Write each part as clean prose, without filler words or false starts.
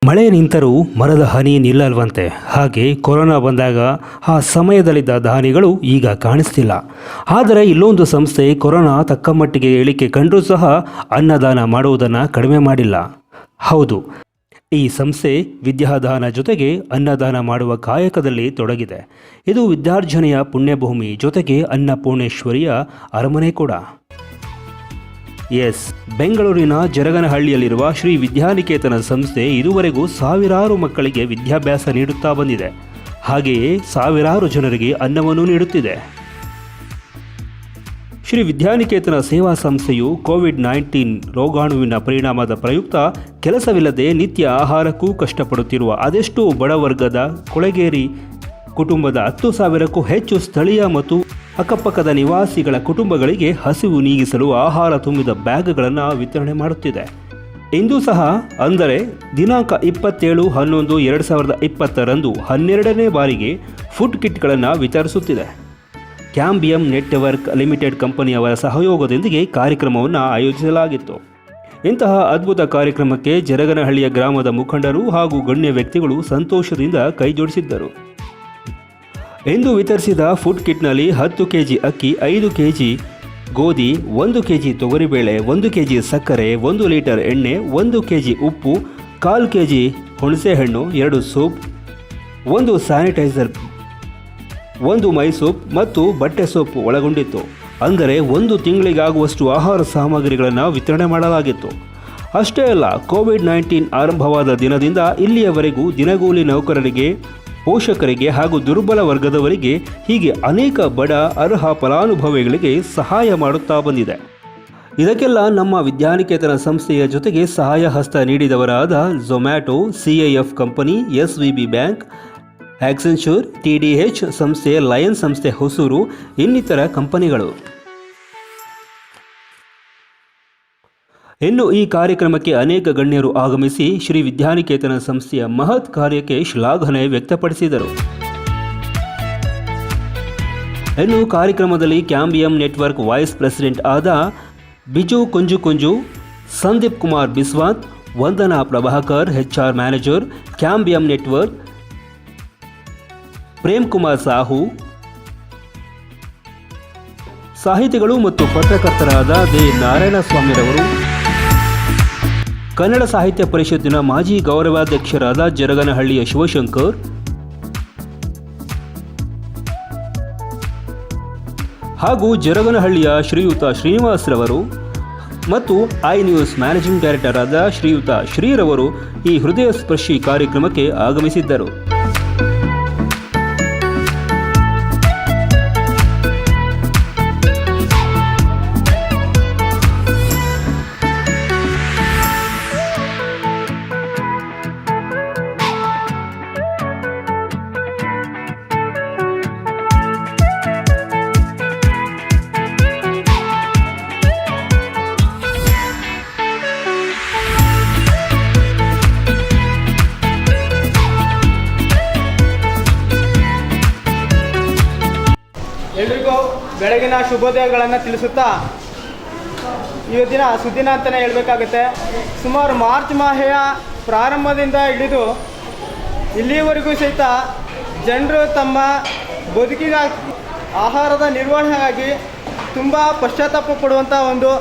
ಮಳೆ ನಿಂತರೂ ಮರದ ಹನಿ ನಿಲ್ಲಲ್ವಂತೆ. ಹಾಗೆ ಕೊರೋನಾ ಬಂದಾಗ ಆ ಸಮಯದಲ್ಲಿದ್ದ ದಾನಿಗಳು ಈಗ ಕಾಣಿಸ್ತಿಲ್ಲ. ಆದರೆ ಇಲ್ಲೊಂದು ಸಂಸ್ಥೆ ಕೊರೋನಾ ತಕ್ಕ ಮಟ್ಟಿಗೆ ಇಳಿಕೆ ಕಂಡರೂ ಸಹ ಅನ್ನದಾನ ಮಾಡುವುದನ್ನು ಕಡಿಮೆ ಮಾಡಿಲ್ಲ. ಹೌದು, ಈ ಸಂಸ್ಥೆ ವಿದ್ಯಾದಾನ ಜೊತೆಗೆ ಅನ್ನದಾನ ಮಾಡುವ ಕಾಯಕದಲ್ಲಿ ತೊಡಗಿದೆ. ಇದು ವಿದ್ಯಾರ್ಜನೆಯ ಪುಣ್ಯಭೂಮಿ, ಜೊತೆಗೆ ಅನ್ನಪೂರ್ಣೇಶ್ವರಿಯ ಅರಮನೆ ಕೂಡ. ಎಸ್, ಬೆಂಗಳೂರಿನ ಜರಗನಹಳ್ಳಿಯಲ್ಲಿರುವ ಶ್ರೀ ವಿದ್ಯಾನಿಕೇತನ ಸಂಸ್ಥೆ ಇದುವರೆಗೂ ಸಾವಿರಾರು ಮಕ್ಕಳಿಗೆ ವಿದ್ಯಾಭ್ಯಾಸ ನೀಡುತ್ತಾ ಬಂದಿದೆ. ಹಾಗೆಯೇ ಸಾವಿರಾರು ಜನರಿಗೆ ಅನ್ನವನ್ನು ನೀಡುತ್ತಿದೆ. ಶ್ರೀ ವಿದ್ಯಾನಿಕೇತನ ಸೇವಾ ಸಂಸ್ಥೆಯು ಕೋವಿಡ್-19 ರೋಗಾಣುವಿನ ಪರಿಣಾಮದ ಪ್ರಯುಕ್ತ ಕೆಲಸವಿಲ್ಲದೆ ನಿತ್ಯ ಆಹಾರಕ್ಕೂ ಕಷ್ಟಪಡುತ್ತಿರುವ ಅದೆಷ್ಟೋ ಬಡವರ್ಗದ ಕೊಳೆಗೇರಿ ಕುಟುಂಬದ 10,000ಕ್ಕೂ ಹೆಚ್ಚು ಸ್ಥಳೀಯ ಮತ್ತು ಅಕ್ಕಪಕ್ಕದ ನಿವಾಸಿಗಳ ಕುಟುಂಬಗಳಿಗೆ ಹಸಿವು ನೀಗಿಸಲು ಆಹಾರ ತುಂಬಿದ ಬ್ಯಾಗ್ಗಳನ್ನು ವಿತರಣೆ ಮಾಡುತ್ತಿದೆ. ಇಂದು ಸಹ ಅಂದರೆ ದಿನಾಂಕ 27/11/2020 12ನೇ ಬಾರಿಗೆ ಫುಡ್ ಕಿಟ್ಗಳನ್ನು ವಿತರಿಸುತ್ತಿದೆ. ಕ್ಯಾಂಬಿಯಂ ನೆಟ್ವರ್ಕ್ ಲಿಮಿಟೆಡ್ ಕಂಪನಿಯವರ ಸಹಯೋಗದೊಂದಿಗೆ ಕಾರ್ಯಕ್ರಮವನ್ನು ಆಯೋಜಿಸಲಾಗಿತ್ತು. ಇಂತಹ ಅದ್ಭುತ ಕಾರ್ಯಕ್ರಮಕ್ಕೆ ಜರಗನಹಳ್ಳಿಯ ಗ್ರಾಮದ ಮುಖಂಡರು ಹಾಗೂ ಗಣ್ಯ ವ್ಯಕ್ತಿಗಳು ಸಂತೋಷದಿಂದ ಕೈಜೋಡಿಸಿದ್ದರು. ಇಂದು ವಿತರಿಸಿದ ಫುಡ್ ಕಿಟ್ನಲ್ಲಿ 10 ಕೆಜಿ ಅಕ್ಕಿ, 5 ಕೆಜಿ ಗೋಧಿ, 1 ಕೆಜಿ ತೊಗರಿಬೇಳೆ, 1 ಕೆಜಿ ಸಕ್ಕರೆ, 1 ಲೀಟರ್ ಎಣ್ಣೆ, 1 ಕೆಜಿ ಉಪ್ಪು, 1/4 ಕೆಜಿ ಹುಣಸೆಹಣ್ಣು, 2 ಸೋಪ್, 1 ಸ್ಯಾನಿಟೈಸರ್, 1 ಮೈ ಸೋಪ್ ಮತ್ತು ಬಟ್ಟೆ ಸೋಪ್ ಒಳಗೊಂಡಿತ್ತು. ಅಂದರೆ 1 ತಿಂಗಳಿಗಾಗುವಷ್ಟು ಆಹಾರ ಸಾಮಗ್ರಿಗಳನ್ನು ವಿತರಣೆ ಮಾಡಲಾಗಿತ್ತು. ಅಷ್ಟೇ ಅಲ್ಲ, ಕೋವಿಡ್-19 ಆರಂಭವಾದ ದಿನದಿಂದ ಇಲ್ಲಿಯವರೆಗೂ ದಿನಗೂಲಿ ನೌಕರರಿಗೆ, ಪೋಷಕರಿಗೆ ಹಾಗೂ ದುರ್ಬಲ ವರ್ಗದವರಿಗೆ ಹೀಗೆ ಅನೇಕ ಬಡ ಅರ್ಹ ಫಲಾನುಭವಿಗಳಿಗೆ ಸಹಾಯ ಮಾಡುತ್ತಾ ಬಂದಿದೆ. ಇದಕ್ಕೆಲ್ಲ ನಮ್ಮ ವಿದ್ಯಾನಿಕೇತನ ಸಂಸ್ಥೆಯ ಜೊತೆಗೆ ಸಹಾಯ ಹಸ್ತ ನೀಡಿದವರಾದ Zomato, CIF company, SVB bank, Accenture, TDH ಸಂಸ್ಥೆ, ಲಯನ್ ಸಂಸ್ಥೆ ಹೊಸೂರು, ಇನ್ನಿತರ ಕಂಪನಿಗಳು. ಇನ್ನು ಈ ಕಾರ್ಯಕ್ರಮಕ್ಕೆ ಅನೇಕ ಗಣ್ಯರು ಆಗಮಿಸಿ ಶ್ರೀ ವಿದ್ಯಾನಿಕೇತನ ಸಂಸ್ಥೆಯ ಮಹತ್ ಕಾರ್ಯಕ್ಕೆ ಶ್ಲಾಘನೆ ವ್ಯಕ್ತಪಡಿಸಿದರು. ಇನ್ನು ಕಾರ್ಯಕ್ರಮದಲ್ಲಿ ಕ್ಯಾಂಬಿಯಂ ನೆಟ್ವರ್ಕ್ ವೈಸ್ ಪ್ರೆಸಿಡೆಂಟ್ ಆದ Biju Kunju, Sandeep Kumar Biswas, Vandana Prabhakar, HR manager, Cambium network, Prem Kumar Sahu, ಸಾಹಿತಿಗಳು ಮತ್ತು ಪತ್ರಕರ್ತರಾದ ದೇ ನಾರಾಯಣಸ್ವಾಮಿರವರು, ಕನ್ನಡ ಸಾಹಿತ್ಯ ಪರಿಷತ್ತಿನ ಮಾಜಿ ಗೌರವಾಧ್ಯಕ್ಷರಾದ ಜರಗನಹಳ್ಳಿಯ ಶಿವಶಂಕರ್ ಹಾಗೂ ಜರಗನಹಳ್ಳಿಯ ಶ್ರೀಯುತ ಶ್ರೀನಿವಾಸ್ರವರು ಮತ್ತು iNews ಮ್ಯಾನೇಜಿಂಗ್ ಡೈರೆಕ್ಟರ್ ಆದ ಶ್ರೀಯುತ ಶ್ರೀರವರು ಈ ಹೃದಯ ಸ್ಪರ್ಶಿ ಕಾರ್ಯಕ್ರಮಕ್ಕೆ ಆಗಮಿಸಿದ್ದರು. ಎಲ್ರಿಗೂ ಬೆಳಗಿನ ಶುಭೋದಯಗಳನ್ನು ತಿಳಿಸುತ್ತಾ ಇವತ್ತಿನ ಸುದ್ದಿನ ಅಂತಲೇ ಹೇಳಬೇಕಾಗುತ್ತೆ. ಸುಮಾರು ಮಾರ್ಚ್ ಮಾಹೆಯ ಪ್ರಾರಂಭದಿಂದ ಹಿಡಿದು ಇಲ್ಲಿವರೆಗೂ ಸಹಿತ ಜನರು ತಮ್ಮ ಬದುಕಿನ ಆಹಾರದ ನಿರ್ವಹಣೆಗಾಗಿ ತುಂಬ ಪಶ್ಚಾತ್ತಾಪ ಪಡುವಂಥ ಒಂದು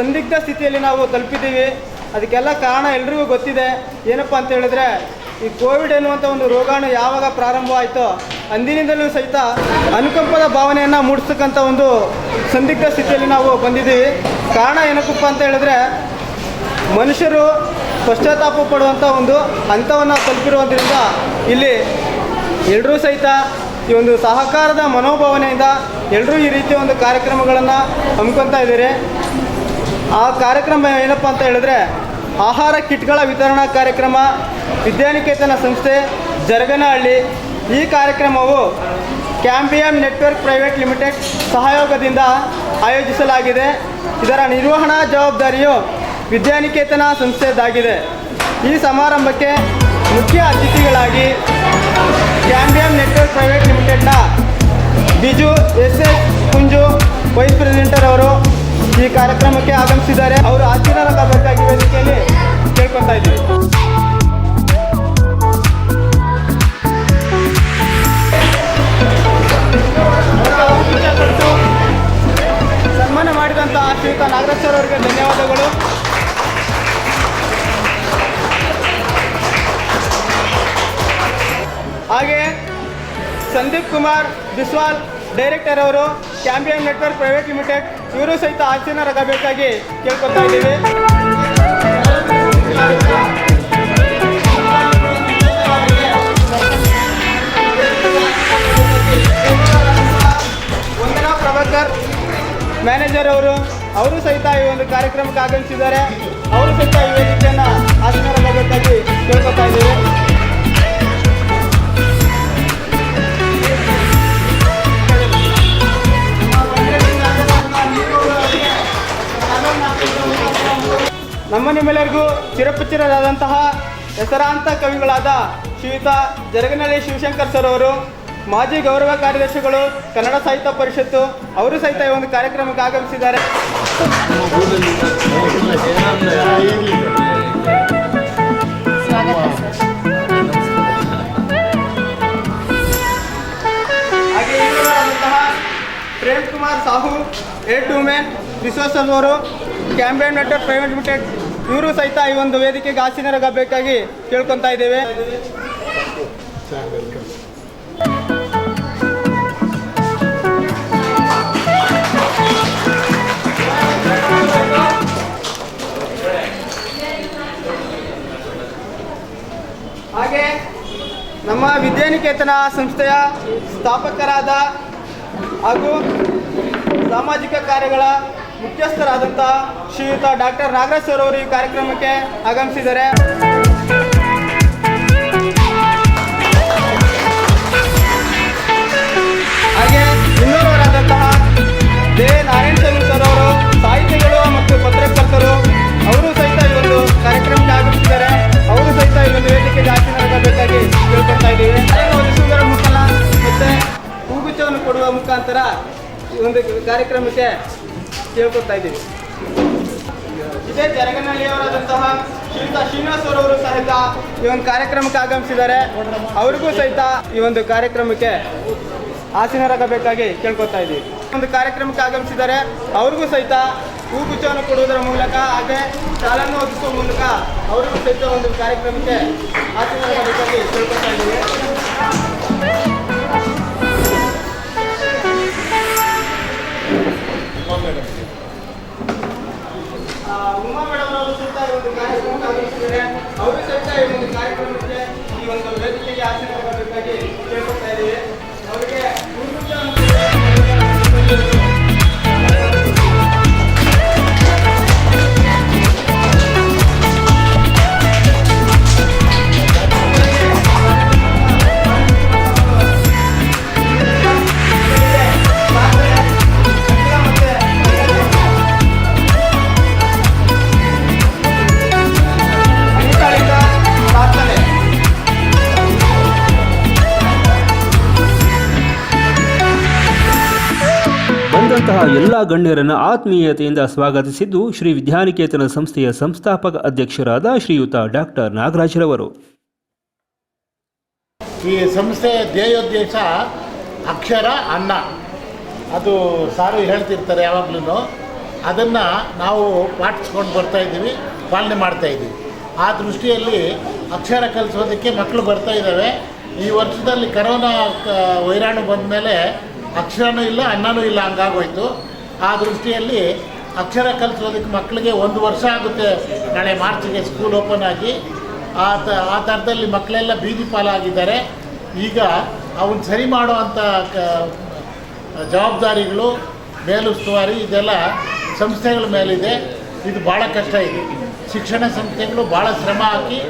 ಸಂದಿಗ್ಧ ಸ್ಥಿತಿಯಲ್ಲಿ ನಾವು ತಲುಪಿದ್ದೀವಿ. ಅದಕ್ಕೆಲ್ಲ ಕಾರಣ ಎಲ್ರಿಗೂ ಗೊತ್ತಿದೆ. ಏನಪ್ಪ ಅಂತ ಹೇಳಿದ್ರೆ, ಈ ಕೋವಿಡ್ ಎನ್ನುವಂಥ ಒಂದು ರೋಗಾಣು ಯಾವಾಗ ಪ್ರಾರಂಭವಾಯಿತೋ ಅಂದಿನಿಂದಲೂ ಸಹಿತ ಅನುಕಂಪದ ಭಾವನೆಯನ್ನು ಮೂಡಿಸ್ತಕ್ಕಂಥ ಒಂದು ಸಂದಿಗ್ಧ ಸ್ಥಿತಿಯಲ್ಲಿ ನಾವು ಬಂದಿದ್ದೀವಿ. ಕಾರಣ ಏನಕ್ಕಪ್ಪ ಅಂತ ಹೇಳಿದ್ರೆ, ಮನುಷ್ಯರು ಪಶ್ಚಾತ್ತಾಪ ಪಡುವಂಥ ಒಂದು ಹಂತವನ್ನು ತಲುಪಿರುವುದರಿಂದ ಇಲ್ಲಿ ಎಲ್ಲರೂ ಸಹಿತ ಈ ಒಂದು ಸಹಕಾರದ ಮನೋಭಾವನೆಯಿಂದ ಎಲ್ಲರೂ ಈ ರೀತಿಯ ಒಂದು ಕಾರ್ಯಕ್ರಮಗಳನ್ನು ಹಮ್ಮಿಕೊಳ್ತಾ ಇದ್ದಾರೆ. ಆ ಕಾರ್ಯಕ್ರಮ ಏನಪ್ಪ ಅಂತ ಹೇಳಿದ್ರೆ, ಆಹಾರ ಕಿಟ್ಗಳ ವಿತರಣಾ ಕಾರ್ಯಕ್ರಮ, ವಿದ್ಯಾನಿಕೇತನ ಸಂಸ್ಥೆ ಜರಗನಹಳ್ಳಿ. ಈ ಕಾರ್ಯಕ್ರಮವು ಕ್ಯಾಂಬಿಯಂ ನೆಟ್ವರ್ಕ್ ಪ್ರೈವೇಟ್ ಲಿಮಿಟೆಡ್ ಸಹಯೋಗದಿಂದ ಆಯೋಜಿಸಲಾಗಿದೆ. ಇದರ ನಿರ್ವಹಣಾ ಜವಾಬ್ದಾರಿಯು ವಿದ್ಯಾನಿಕೇತನ ಸಂಸ್ಥೆಯದಾಗಿದೆ. ಈ ಸಮಾರಂಭಕ್ಕೆ ಮುಖ್ಯ ಅತಿಥಿಗಳಾಗಿ ಕ್ಯಾಂಬಿಯಂ ನೆಟ್ವರ್ಕ್ ಪ್ರೈವೇಟ್ ಲಿಮಿಟೆಡ್ನ ಬಿಜು SS ಕುಂಜು ವೈಸ್ ಪ್ರೆಸಿಡೆಂಟರ್ ಅವರು ಈ ಕಾರ್ಯಕ್ರಮಕ್ಕೆ ಆಗಮಿಸಿದ್ದಾರೆ. ಅವರು ಆಶೀರ್ವಾದ ಬೇಕಾಗಿ ವೇದಿಕೆಯಲ್ಲಿ ಕೇಳ್ಕೊತಾ ಇದ್ದೀವಿ. ಧನ್ಯವಾದಗಳು. ಹಾಗೆ ಸಂದೀಪ್ ಕುಮಾರ್ ಬಿಸ್ವಾಲ್ ಡೈರೆಕ್ಟರ್ ಅವರು ಕ್ಯಾಂಬಿಯಂ ನೆಟ್ವರ್ಕ್ ಪ್ರೈವೇಟ್ ಲಿಮಿಟೆಡ್ ಇವರು ಸಹಿತ ಆಸೀನರಾಗಬೇಕಾಗಿ ಕೇಳ್ಕೊತಾ ಇದ್ದೀವಿ. ವಂದನಾ ಪ್ರಭಾಕರ್ ಮ್ಯಾನೇಜರ್ ಅವರು ಸಹಿತ ಈ ಒಂದು ಕಾರ್ಯಕ್ರಮಕ್ಕೆ ಆಗಮಿಸಿದ್ದಾರೆ. ಅವರು ಸಹಿತ ಈ ವೇದಿಕೆಯನ್ನು ಆಸೀನರಾಗಬೇಕಾಗಿ ಕೇಳ್ಕೊತಾ ಇದ್ದೀವಿ. ನಮ್ಮ ನಿಮ್ಮೆಲ್ಲರಿಗೂ ಚಿರಪರಿಚಿತರಾದಂತಹ ಹೆಸರಾಂತ ಕವಿಗಳಾದ ಶ್ರೀಯುತ ಜರಗನಹಳ್ಳಿ ಶಿವಶಂಕರ್ ಸರ್ ಅವರು ಮಾಜಿ ಗೌರವ ಕಾರ್ಯದರ್ಶಿಗಳು ಕನ್ನಡ ಸಾಹಿತ್ಯ ಪರಿಷತ್ತು ಅವರು ಸಹಿತ ಈ ಒಂದು ಕಾರ್ಯಕ್ರಮಕ್ಕೆ ಆಗಮಿಸಿದ್ದಾರೆ. ಹಾಗೆ ಇವರಾದಂತಹ Prem Kumar Sahu at women resources ಅವರು ಕ್ಯಾಂಬಿಯಂ ನೆಟ್ವರ್ಕ್ ಪ್ರೈವೇಟ್ ಲಿಮಿಟೆಡ್ ಇವರು ಸಹಿತ ಈ ಒಂದು ವೇದಿಕೆಗೆ ಆಸೀನರಾಗಬೇಕಾಗಿ ಕೇಳ್ಕೊತಾ ಇದ್ದೇವೆ. ಹಾಗೆ ನಮ್ಮ ವಿದ್ಯಾನಿಕೇತನ ಸಂಸ್ಥೆಯ ಸ್ಥಾಪಕರಾದ ಹಾಗೂ ಸಾಮಾಜಿಕ ಕಾರ್ಯಗಳ ಮುಖ್ಯಸ್ಥರಾದಂಥ ಶ್ರೀಯುತ ಡಾಕ್ಟರ್ ನಾಗರಾಜ್ ಸರ್ ಅವರು ಈ ಕಾರ್ಯಕ್ರಮಕ್ಕೆ ಆಗಮಿಸಿದ್ದಾರೆ. ಹಾಗೆ ಇನ್ನೋರ್ವರಾದಂತಹ ದೇ ನಾರಾಯಣ ಸ್ವಾಮಿ ಸರ್ ಅವರು ಸಾಹಿತಿಗಳು ಮತ್ತು ಪತ್ರಕರ್ತರು ಅವರು ಸಹಿತ ಈ ಒಂದು ಕಾರ್ಯಕ್ರಮಕ್ಕೆ ಆಗಮಿಸಿದ್ದಾರೆ. ಅವರು ಸಹಿತ ಈ ಒಂದು ವೇದಿಕೆಗೆ ಆಸೀನರಾಗಬೇಕಾಗಿ ಕೇಳ್ಕೊತಾ ಇದ್ದೀವಿ. ಓದಿಸುವುದರ ಮುಖಾಂತರ ಮತ್ತೆ ಹೂಗುಚ್ಛವನ್ನು ಕೊಡುವ ಮುಖಾಂತರ ಈ ಒಂದು ಕಾರ್ಯಕ್ರಮಕ್ಕೆ ಕೇಳ್ಕೊತಾ ಇದ್ದೀವಿ. ಇದೇ ಜರಗನಹಳ್ಳಿಯವರಾದಂತಹ ಶ್ರೀಯುತ ಶ್ರೀನಿವಾಸ್ ಅವರು ಸಹಿತ ಈ ಒಂದು ಕಾರ್ಯಕ್ರಮಕ್ಕೆ ಆಗಮಿಸಿದ್ದಾರೆ. ಅವ್ರಿಗೂ ಸಹಿತ ಈ ಒಂದು ಕಾರ್ಯಕ್ರಮಕ್ಕೆ ಆಸೀನರಾಗಬೇಕಾಗಿ ಕೇಳ್ಕೊತಾ ಇದ್ದೀವಿ. ಒಂದು ಕಾರ್ಯಕ್ರಮಕ್ಕೆ ಆಗಮಿಸಿದ್ದಾರೆ. ಅವ್ರಿಗೂ ಸಹಿತ ಹೂಗುಚ್ಛವನ್ನು ಕೊಡುವುದರ ಮೂಲಕ ಹಾಗೆ ಶಾಲನ್ನು ಓದಿಸುವ ಮೂಲಕ ಅವರಿಗೂ ಸಹಿತ ಒಂದು ಕಾರ್ಯಕ್ರಮಕ್ಕೆ ಆಸೀನರಾಗಬೇಕಾಗಿ ಕೇಳ್ಕೊತಾ ಇದ್ದೀವಿ. ಉಮಾ ಮೇಡಮ್ ಅವರು ಸಹಿತ ಈ ಒಂದು ಕಾರ್ಯಕ್ರಮಕ್ಕೆ ಆಗಮಿಸಿದ್ದಾರೆ. ಅವರು ಸಹಿತ ಈ ಒಂದು ಕಾರ್ಯಕ್ರಮಕ್ಕೆ ಈ ಒಂದು ವೇದಿಕೆಗೆ ಆಸೀನರಾಗಬೇಕಾಗಿ ಕೇಳ್ಕೊತಾ ಇದ್ದೀವಿ. ಅವರಿಗೆ ಬಂದಂತಹ ಎಲ್ಲ ಗಣ್ಯರನ್ನು ಆತ್ಮೀಯತೆಯಿಂದ ಸ್ವಾಗತಿಸಿದ್ದು ಶ್ರೀ ವಿದ್ಯಾನಿಕೇತನ ಸಂಸ್ಥೆಯ ಸಂಸ್ಥಾಪಕ ಅಧ್ಯಕ್ಷರಾದ ಶ್ರೀಯುತ ಡಾಕ್ಟರ್ ನಾಗರಾಜ್ರವರು. ಈ ಸಂಸ್ಥೆಯ ಧ್ಯೇಯೋದ್ದೇಶ ಅಕ್ಷರ ಅನ್ನ, ಅದು ಸಾರು ಹೇಳ್ತಿರ್ತಾರೆ ಯಾವಾಗಲೂ. ಅದನ್ನು ನಾವು ಪಾಟಿಸ್ಕೊಂಡು ಬರ್ತಾಯಿದ್ದೀವಿ, ಪಾಲನೆ ಮಾಡ್ತಾಯಿದ್ದೀವಿ. ಆ ದೃಷ್ಟಿಯಲ್ಲಿ ಅಕ್ಷರ ಕಲಿಸೋದಕ್ಕೆ ಮಕ್ಕಳು ಬರ್ತಾ ಇದ್ದಾವೆ. ಈ ವರ್ಷದಲ್ಲಿ ಕರೋನಾ ವೈರಾಣು ಬಂದ ಮೇಲೆ ಅಕ್ಷರನೂ ಇಲ್ಲ ಅನ್ನನೂ ಇಲ್ಲ ಹಂಗಾಗೋಯ್ತು. ಆ ದೃಷ್ಟಿಯಲ್ಲಿ ಅಕ್ಷರ ಕಲಿಸೋದಕ್ಕೆ ಮಕ್ಕಳಿಗೆ 1 ವರ್ಷ ಆಗುತ್ತೆ. ನಾಳೆ ಮಾರ್ಚಿಗೆ ಸ್ಕೂಲ್ ಓಪನ್ ಆಗಿ ಆ ಥರದಲ್ಲಿ ಮಕ್ಕಳೆಲ್ಲ ಬೀದಿ ಪಾಲಾಗಿದ್ದಾರೆ. ಈಗ ಅವನ್ನ ಸರಿ ಮಾಡುವಂಥ ಜವಾಬ್ದಾರಿಗಳು ಮೇಲುಸ್ತುವಾರಿ ಇದೆಲ್ಲ ಸಂಸ್ಥೆಗಳ ಮೇಲಿದೆ. ಇದು ಭಾಳ ಕಷ್ಟ ಇದೆ. ಶಿಕ್ಷಣ ಸಂಸ್ಥೆಗಳು ಭಾಳ ಶ್ರಮ ಹಾಕಿ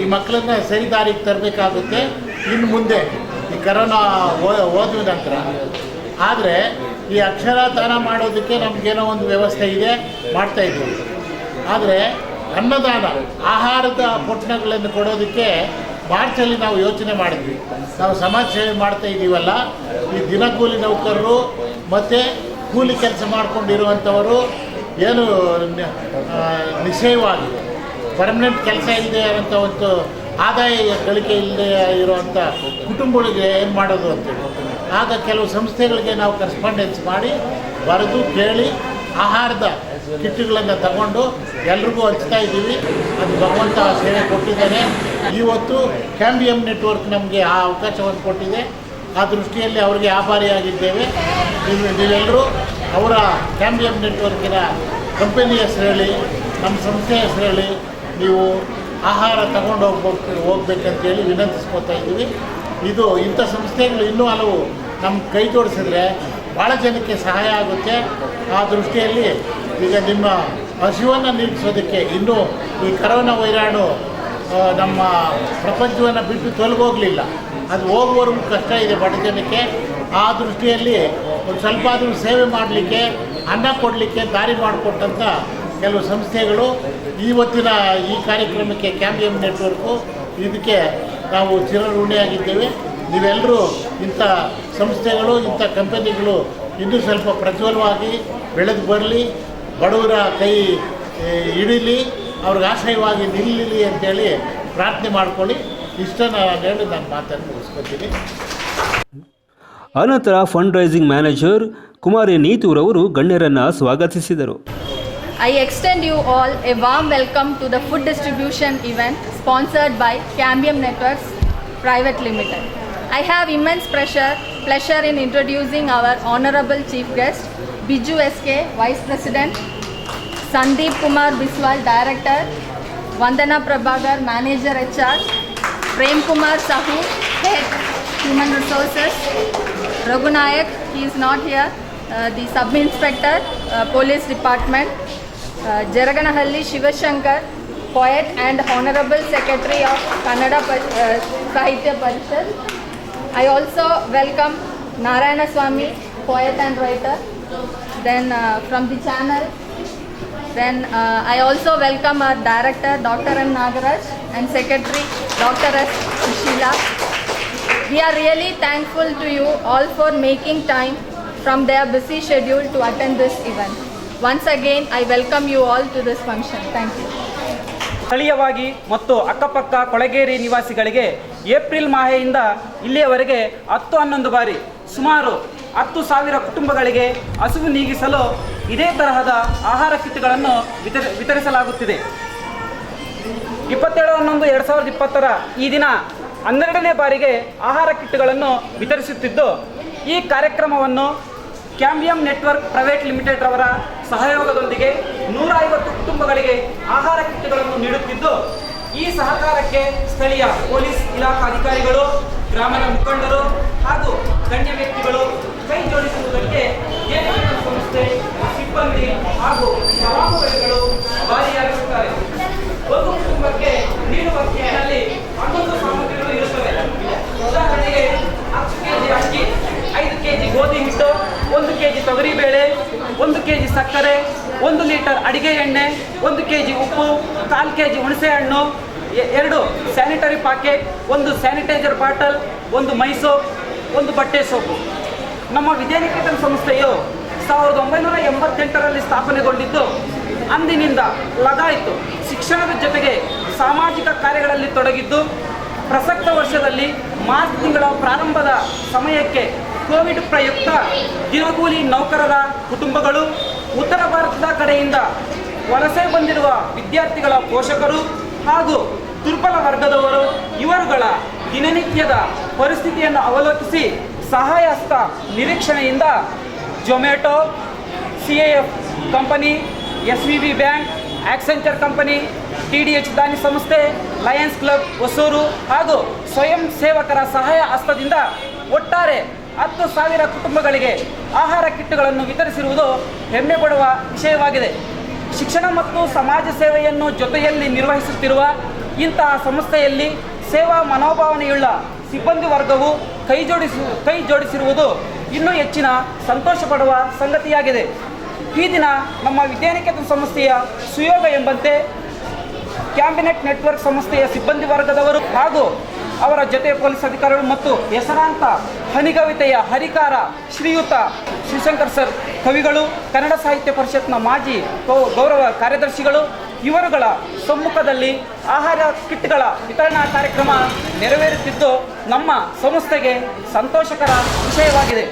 ಈ ಮಕ್ಕಳನ್ನ ಸರಿ ದಾರಿಗೆ ತರಬೇಕಾಗುತ್ತೆ ಇನ್ನು ಮುಂದೆ ಈ ಕರೋನಾ ಹೋದ ನಂತರ. ಆದರೆ ಈ ಅಕ್ಷರದಾನ ಮಾಡೋದಕ್ಕೆ ನಮಗೇನೋ ಒಂದು ವ್ಯವಸ್ಥೆ ಇದೆ, ಮಾಡ್ತಾಯಿದ್ದೀವಿ. ಆದರೆ ಅನ್ನದಾನ, ಆಹಾರದ ಪೊಟ್ಟಣಗಳನ್ನು ಕೊಡೋದಕ್ಕೆ ಮಾರ್ಚಲ್ಲಿ ನಾವು ಯೋಚನೆ ಮಾಡಿದ್ವಿ. ನಾವು ಸಮಾಜ ಸೇವೆ ಮಾಡ್ತಾ ಇದ್ದೀವಲ್ಲ, ಈ ದಿನಕೂಲಿ ನೌಕರರು ಮತ್ತು ಕೂಲಿ ಕೆಲಸ ಮಾಡ್ಕೊಂಡಿರುವಂಥವರು, ಏನು ನಿಶ್ಚಯವಾಗಿ ಪರ್ಮನೆಂಟ್ ಕೆಲಸ ಇಲ್ಲದೆ ಇರೋಂಥ ಒಂದು ಆದಾಯ ಗಳಿಕೆ ಇಲ್ಲದೆ ಇರುವಂಥ ಕುಟುಂಬಗಳಿಗೆ ಏನು ಮಾಡೋದು ಅಂತೇಳಿ ಆಗ ಕೆಲವು ಸಂಸ್ಥೆಗಳಿಗೆ ನಾವು ಕರೆಸ್ಪಾಂಡೆನ್ಸ್ ಮಾಡಿ ಬರೆದು ಕೇಳಿ ಆಹಾರದ ಕಿಟ್ಗಳನ್ನು ತಗೊಂಡು ಎಲ್ರಿಗೂ ಹಂಚ್ತಾ ಇದ್ದೀವಿ. ಅದು ಭಗವಂತ ಸೇವೆ ಕೊಟ್ಟಿದ್ದಾನೆ. ಇವತ್ತು ಕ್ಯಾಂಬಿಯಂ ನೆಟ್ವರ್ಕ್ ನಮಗೆ ಆ ಅವಕಾಶವನ್ನು ಕೊಟ್ಟಿದೆ. ಆ ದೃಷ್ಟಿಯಲ್ಲಿ ಅವರಿಗೆ ಆಭಾರಿಯಾಗಿದ್ದೇವೆ. ನೀವೆಲ್ಲರೂ ಅವರ ಕ್ಯಾಂಬಿಯಂ ನೆಟ್ವರ್ಕಿನ ಕಂಪನಿ ಹೆಸರು ಹೇಳಿ, ನಮ್ಮ ಸಂಸ್ಥೆ ಹೆಸರು ಹೇಳಿ ನೀವು ಆಹಾರ ತಗೊಂಡು ಹೋಗ್ಬೇಕಂತೇಳಿ ವಿನಂತಿಸ್ಕೊತಾ ಇದ್ದೀವಿ. ಇಂಥ ಸಂಸ್ಥೆಗಳು ಇನ್ನೂ ಹಲವು ನಮ್ಮ ಕೈ ಜೋಡಿಸಿದ್ರೆ ಭಾಳ ಜನಕ್ಕೆ ಸಹಾಯ ಆಗುತ್ತೆ. ಆ ದೃಷ್ಟಿಯಲ್ಲಿ ಈಗ ನಿಮ್ಮ ಹಸಿವನ್ನು ನೀಗಿಸೋದಕ್ಕೆ ಇನ್ನೂ ಈ ಕರೋನಾ ವೈರಾಣು ನಮ್ಮ ಪ್ರಪಂಚವನ್ನು ಬಿಟ್ಟು ತೊಲಗೋಗಲಿಲ್ಲ. ಅದು ಹೋಗುವವರೆಗೂ ಕಷ್ಟ ಇದೆ ಬಡ ಜನಕ್ಕೆ. ಆ ದೃಷ್ಟಿಯಲ್ಲಿ ಒಂದು ಸ್ವಲ್ಪ ಆದರೂ ಸೇವೆ ಮಾಡಲಿಕ್ಕೆ, ಅನ್ನ ಕೊಡಲಿಕ್ಕೆ ದಾರಿ ಮಾಡಿಕೊಟ್ಟಂಥ ಕೆಲವು ಸಂಸ್ಥೆಗಳು ಇವತ್ತಿನ ಈ ಕಾರ್ಯಕ್ರಮಕ್ಕೆ ಕ್ಯಾಂಬಿಯಂ ನೆಟ್ವರ್ಕು ಇದಕ್ಕೆ ನಾವು ಚಿರಋಣಿಯಾಗಿದ್ದೇವೆ. ನೀವೆಲ್ಲರೂ ಇಂಥ ಸಂಸ್ಥೆಗಳು, ಇಂಥ ಕಂಪನಿಗಳು ಇನ್ನೂ ಸ್ವಲ್ಪ ಪ್ರಜ್ವಲವಾಗಿ ಬೆಳೆದು ಬರಲಿ, ಬಡವರ ಕೈ ಹಿಡೀಲಿ, ಅವ್ರಿಗೆ ಆಶ್ರಯವಾಗಿ ನಿಲ್ಲಲಿ ಅಂತೇಳಿ ಪ್ರಾರ್ಥನೆ ಮಾಡ್ಕೊಳ್ಳಿ. ಇಷ್ಟನ್ನು ಹೇಳಿ ನಾನು ಮಾತನ್ನು ಮುಗಿಸ್ಕೊತೀನಿ. ಅನಂತರ ಫಂಡ್ ರೈಸಿಂಗ್ ಮ್ಯಾನೇಜರ್ ಕುಮಾರಿ ನೀತೂರವರು ಗಣ್ಯರನ್ನು ಸ್ವಾಗತಿಸಿದರು. I extend you all a warm welcome to the food distribution event sponsored by Cambium Networks Private Limited. I have immense pleasure in introducing our honorable chief guest, Biju SK, Vice President, Sandeep Kumar Biswal, Director, Vandana Prabhagar, Manager HR, Prem Kumar Sahu, Head Human Resources, Raghunayak, he is not here, the Sub-Inspector, Police Department, Jaraganahalli Shivashankar, poet and Honorable Secretary of Kannada Sahitya Parishad. I also welcome Narayana Swami, poet and writer, then from the channel. Then I also welcome our Director Dr. M. Nagaraj and Secretary Dr. S. Sushila. We are really thankful to you all for making time from their busy schedule to attend this event. Once again, I welcome you all to this function. Thank you. ಸ್ಥಳೀಯವಾಗಿ ಮತ್ತು ಅಕ್ಕಪಕ್ಕ ಕೊಳಗೇರಿ ನಿವಾಸಿಗಳಿಗೆ April ಮಾಹೆಯಿಂದ ಇಲ್ಲಿಯವರೆಗೆ 10-11 ಬಾರಿ ಸುಮಾರು 10,000 ಕುಟುಂಬಗಳಿಗೆ ಹಸಿವು ನೀಗಿಸಲು ಇದೇ ತರಹದ ಆಹಾರ ಕಿಟ್ಗಳನ್ನು ವಿತರಿಸಲಾಗುತ್ತಿದೆ. 27/11/2020 ಈ ದಿನ 12ನೇ ಬಾರಿಗೆ ಆಹಾರ ಕಿಟ್ಗಳನ್ನು ವಿತರಿಸುತ್ತಿದ್ದು, ಈ ಕಾರ್ಯಕ್ರಮವನ್ನು ಕ್ಯಾಂಬಿಯಂ ನೆಟ್ವರ್ಕ್ ಪ್ರೈವೇಟ್ ಲಿಮಿಟೆಡ್ ರವರ ಸಹಯೋಗದೊಂದಿಗೆ 150 ಕುಟುಂಬಗಳಿಗೆ ಆಹಾರ ಕಿಟ್ಗಳನ್ನು ನೀಡುತ್ತಿದ್ದು, ಈ ಸಹಕಾರಕ್ಕೆ ಸ್ಥಳೀಯ ಪೊಲೀಸ್ ಇಲಾಖಾಧಿಕಾರಿಗಳು, ಗ್ರಾಮದ ಮುಖಂಡರು ಹಾಗೂ ಗಣ್ಯ ವ್ಯಕ್ತಿಗಳು ಕೈ ಜೋಡಿಸುವುದಕ್ಕೆ ಸಂಸ್ಥೆ ಸಿಬ್ಬಂದಿ ಹಾಗೂ ಫಲಾನುಭವಿಗಳು ಭಾಗಿಯಾಗಿರುತ್ತಾರೆ. ಒಂದು ಕುಟುಂಬಕ್ಕೆ ನೀಡುವ ಕಿಟ್ನಲ್ಲಿ 11 ಸಾಮಗ್ರಿಗಳು ಇರುತ್ತವೆ. ಉದಾಹರಣೆಗೆ 10 ಕೆಜಿ ಅಕ್ಕಿ, 5 ಕೆಜಿ ಗೋಧಿ ಹಿಟ್ಟು, 1 ಕೆಜಿ ತೊಗರಿಬೇಳೆ, 1 ಕೆಜಿ ಸಕ್ಕರೆ, 1 ಲೀಟರ್ ಅಡಿಗೆ ಎಣ್ಣೆ, 1 ಕೆಜಿ ಉಪ್ಪು, 1/4 ಕೆಜಿ ಹುಣಸೆಹಣ್ಣು, 2 ಸ್ಯಾನಿಟರಿ ಪ್ಯಾಕೆಟ್, 1 ಸ್ಯಾನಿಟೈಸರ್ ಬಾಟಲ್, 1 ಮೈ ಸೋಪ್, 1 ಬಟ್ಟೆ ಸೋಪು. ನಮ್ಮ ವಿದ್ಯಾನಿಕೇತನ ಸಂಸ್ಥೆಯು 1988ರಲ್ಲಿ ಸ್ಥಾಪನೆಗೊಂಡಿದ್ದು, ಅಂದಿನಿಂದ ಲಗಾಯಿತು ಶಿಕ್ಷಣದ ಜೊತೆಗೆ ಸಾಮಾಜಿಕ ಕಾರ್ಯಗಳಲ್ಲಿ ತೊಡಗಿದ್ದು, ಪ್ರಸಕ್ತ ವರ್ಷದಲ್ಲಿ ಮಾರ್ಚ್ ತಿಂಗಳ ಪ್ರಾರಂಭದ ಸಮಯಕ್ಕೆ ಕೋವಿಡ್ ಪ್ರಯುಕ್ತ ದಿನಗೂಲಿ ನೌಕರರ ಕುಟುಂಬಗಳು, ಉತ್ತರ ಭಾರತದ ಕಡೆಯಿಂದ ವಲಸೆ ಬಂದಿರುವ ವಿದ್ಯಾರ್ಥಿಗಳ ಪೋಷಕರು ಹಾಗೂ ದುರ್ಬಲ ವರ್ಗದವರು ಇವರುಗಳ ದಿನನಿತ್ಯದ ಪರಿಸ್ಥಿತಿಯನ್ನು ಅವಲೋಕಿಸಿ ಸಹಾಯ ಹಸ್ತ ನಿರೀಕ್ಷಣೆಯಿಂದ Zomato, CAF company, SVB bank, Accenture company, TDH ದಾನಿ ಸಂಸ್ಥೆ, ಲಯನ್ಸ್ ಕ್ಲಬ್ ಹೊಸೂರು ಹಾಗೂ ಸ್ವಯಂ ಸೇವಕರ ಸಹಾಯ ಹಸ್ತದಿಂದ ಒಟ್ಟಾರೆ 10,000 ಕುಟುಂಬಗಳಿಗೆ ಆಹಾರ ಕಿಟ್ಗಳನ್ನು ವಿತರಿಸಿರುವುದು ಹೆಮ್ಮೆ ಪಡುವ ವಿಷಯವಾಗಿದೆ. ಶಿಕ್ಷಣ ಮತ್ತು ಸಮಾಜ ಸೇವೆಯನ್ನು ಜೊತೆಯಲ್ಲಿ ನಿರ್ವಹಿಸುತ್ತಿರುವ ಇಂತಹ ಸಂಸ್ಥೆಯಲ್ಲಿ ಸೇವಾ ಮನೋಭಾವನೆಯುಳ್ಳ ಸಿಬ್ಬಂದಿ ವರ್ಗವು ಕೈ ಜೋಡಿಸಿರುವುದು ಇನ್ನೂ ಹೆಚ್ಚಿನ ಸಂತೋಷ ಪಡುವ ಸಂಗತಿಯಾಗಿದೆ. ಈ ದಿನ ನಮ್ಮ ವಿದ್ಯಾನಿಕೇತನ ಸಂಸ್ಥೆಯ ಸುಯೋಗ ಎಂಬಂತೆ ಕ್ಯಾಂಬಿನೆಟ್ ನೆಟ್ವರ್ಕ್ ಸಂಸ್ಥೆಯ ಸಿಬ್ಬಂದಿ ವರ್ಗದವರು ಹಾಗೂ ಅವರ ಜೊತೆ ಪೊಲೀಸ್ ಅಧಿಕಾರಿಗಳು ಮತ್ತು ಹೆಸರಾಂತ ಹನಿಗವಿತೆಯ ಹರಿಕಾರ ಶ್ರೀಯುತ ಶ್ರೀಶಂಕರ್ ಸರ್ ಕವಿಗಳು, ಕನ್ನಡ ಸಾಹಿತ್ಯ ಪರಿಷತ್ನ ಮಾಜಿ ಗೌರವ ಕಾರ್ಯದರ್ಶಿಗಳು ಇವರುಗಳ ಸಮ್ಮುಖದಲ್ಲಿ ಆಹಾರ ಕಿಟ್ಗಳ ವಿತರಣಾ ಕಾರ್ಯಕ್ರಮ ನೆರವೇರುತ್ತಿದ್ದು ನಮ್ಮ ಸಂಸ್ಥೆಗೆ ಸಂತೋಷಕರ ವಿಷಯವಾಗಿದೆ.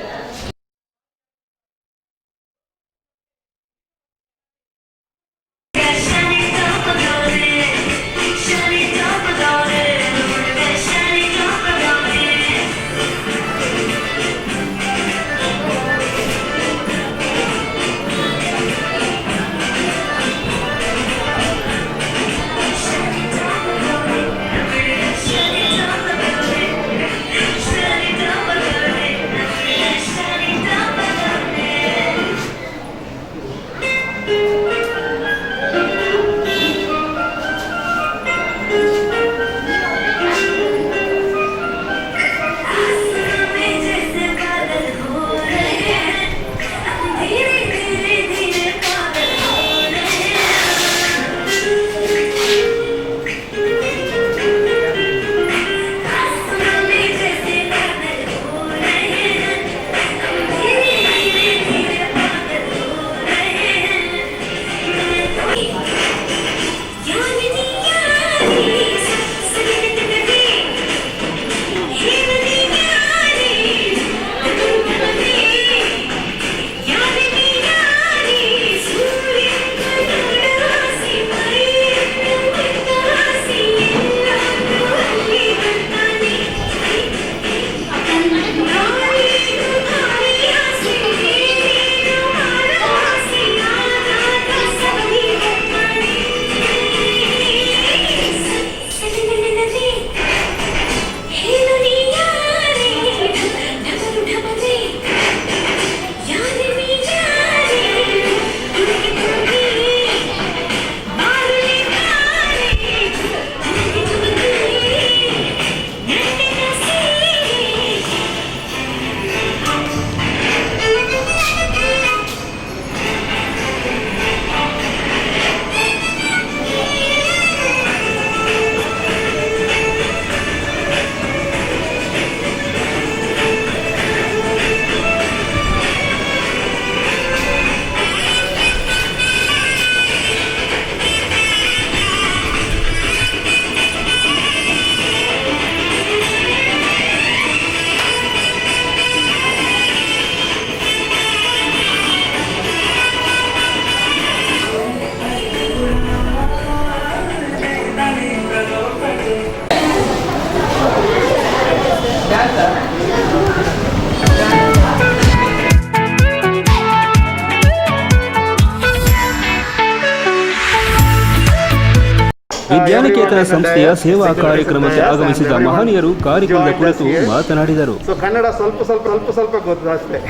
ವಿದ್ಯಾನಿಕೇತನ ಸಂಸ್ಥೆಯ ಸೇವಾ ಕಾರ್ಯಕ್ರಮಕ್ಕೆ ಆಗಮಿಸಿದ ಮಹನೀಯರು ಕಾರ್ಯಕ್ರಮದ ಕುರಿತು ಮಾತನಾಡಿದರು. ಸೊ ಕನ್ನಡ ಸ್ವಲ್ಪ ಗೊತ್ತು ಅಷ್ಟೇ.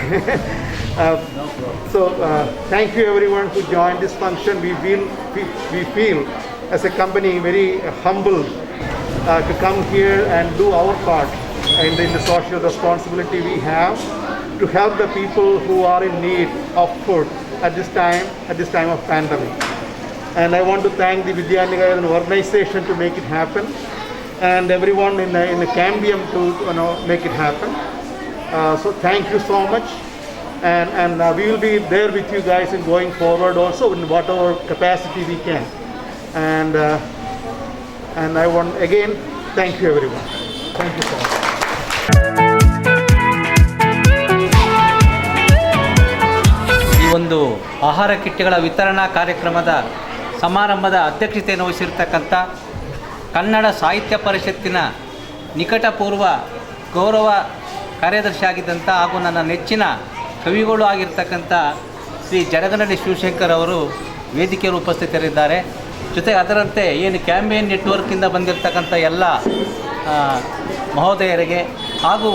So thank you everyone who joined this function. We feel as a company very humble to come here and do our part in the social responsibility we have to help the people who are in need of food at this time of pandemic. And I want to thank the Vidyaniketan organization to make it happen, and everyone in the Cambium to make it happen. So thank you so much. And we will be there with you guys in going forward also in whatever capacity we can. And I want again thank you everyone. Thank you so much. ಈ ಒಂದು ಆಹಾರ ಕಿಟ್ಗಳ ವಿತರಣಾ ಕಾರ್ಯಕ್ರಮದ ಸಮಾರಂಭದ ಅಧ್ಯಕ್ಷತೆಯನ್ನು ವಹಿಸಿರ್ತಕ್ಕಂಥ ಕನ್ನಡ ಸಾಹಿತ್ಯ ಪರಿಷತ್ತಿನ ನಿಕಟಪೂರ್ವ ಗೌರವ ಕಾರ್ಯದರ್ಶಿ ಆಗಿದ್ದಂಥ ಹಾಗೂ ನನ್ನ ನೆಚ್ಚಿನ ಕವಿಗಳು ಆಗಿರ್ತಕ್ಕಂಥ ಶ್ರೀ ಜಡಗನಹಳ್ಳಿ ಶಿವಶಂಕರ್ ಅವರು ವೇದಿಕೆಯಲ್ಲಿ ಉಪಸ್ಥಿತರಿದ್ದಾರೆ. ಜೊತೆಗೆ ಅದರಂತೆ ಏನು ಕ್ಯಾಂಬಿಯನ್ ನೆಟ್ವರ್ಕಿಂದ ಬಂದಿರತಕ್ಕಂಥ ಎಲ್ಲ ಮಹೋದಯರಿಗೆ ಹಾಗೂ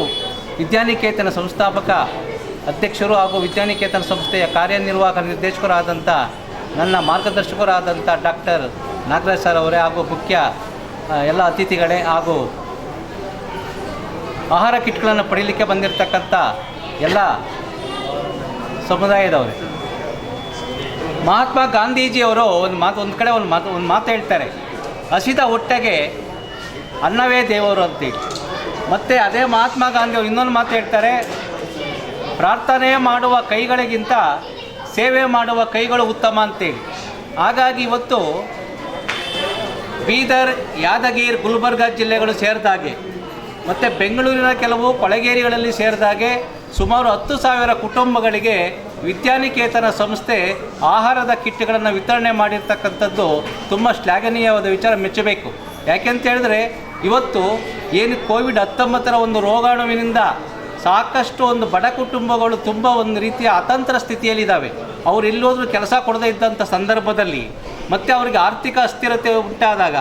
ವಿದ್ಯಾನಿಕೇತನ ಸಂಸ್ಥಾಪಕ ಅಧ್ಯಕ್ಷರು ಹಾಗೂ ವಿದ್ಯಾನಿಕೇತನ ಸಂಸ್ಥೆಯ ಕಾರ್ಯನಿರ್ವಾಹಕ ನಿರ್ದೇಶಕರಾದಂಥ ನನ್ನ ಮಾರ್ಗದರ್ಶಕರಾದಂಥ ಡಾಕ್ಟರ್ ನಾಗರಾಜ್ ಸರ್ ಅವರೇ ಹಾಗೂ ಮುಖ್ಯ ಎಲ್ಲ ಅತಿಥಿಗಳೇ ಹಾಗೂ ಆಹಾರ ಕಿಟ್ಗಳನ್ನು ಪಡೀಲಿಕ್ಕೆ ಬಂದಿರತಕ್ಕಂಥ ಎಲ್ಲ ಸಮುದಾಯದವರೇ. ಮಹಾತ್ಮ ಗಾಂಧೀಜಿಯವರು ಒಂದು ಮಾತು ಹೇಳ್ತಾರೆ, ಹಸಿದ ಹೊಟ್ಟೆಗೆ ಅನ್ನವೇ ದೇವರು ಅಂತೇಳಿ. ಮತ್ತು ಅದೇ ಮಹಾತ್ಮ ಗಾಂಧಿಯವರು ಇನ್ನೊಂದು ಮಾತು ಹೇಳ್ತಾರೆ, ಪ್ರಾರ್ಥನೆ ಮಾಡುವ ಕೈಗಳಿಗಿಂತ ಸೇವೆ ಮಾಡುವ ಕೈಗಳು ಉತ್ತಮ ಅಂತೇಳಿ. ಹಾಗಾಗಿ ಇವತ್ತು ಬೀದರ್, ಯಾದಗಿರಿ, ಗುಲ್ಬರ್ಗ ಜಿಲ್ಲೆಗಳು ಸೇರಿದಾಗೆ ಮತ್ತು ಬೆಂಗಳೂರಿನ ಕೆಲವು ಕೊಳಗೇರಿಗಳಲ್ಲಿ ಸೇರಿದಾಗೆ ಸುಮಾರು 10,000 ಕುಟುಂಬಗಳಿಗೆ ವಿದ್ಯಾನಿಕೇತನ ಸಂಸ್ಥೆ ಆಹಾರದ ಕಿಟ್ಗಳನ್ನು ವಿತರಣೆ ಮಾಡಿರ್ತಕ್ಕಂಥದ್ದು ತುಂಬ ಶ್ಲಾಘನೀಯವಾದ ವಿಚಾರ, ಮೆಚ್ಚಬೇಕು. ಯಾಕೆಂತ ಹೇಳಿದ್ರೆ ಇವತ್ತು ಏನು ಕೋವಿಡ್-19 ಒಂದು ರೋಗಾಣುವಿನಿಂದ ಸಾಕಷ್ಟು ಒಂದು ಬಡ ಕುಟುಂಬಗಳು ತುಂಬ ಒಂದು ರೀತಿಯ ಅತಂತ್ರ ಸ್ಥಿತಿಯಲ್ಲಿದ್ದಾವೆ. ಅವರು ಎಲ್ಲೋದ್ರೂ ಕೆಲಸ ಕೊಡದೇ ಇದ್ದಂಥ ಸಂದರ್ಭದಲ್ಲಿ ಮತ್ತು ಅವರಿಗೆ ಆರ್ಥಿಕ ಅಸ್ಥಿರತೆ ಉಂಟಾದಾಗ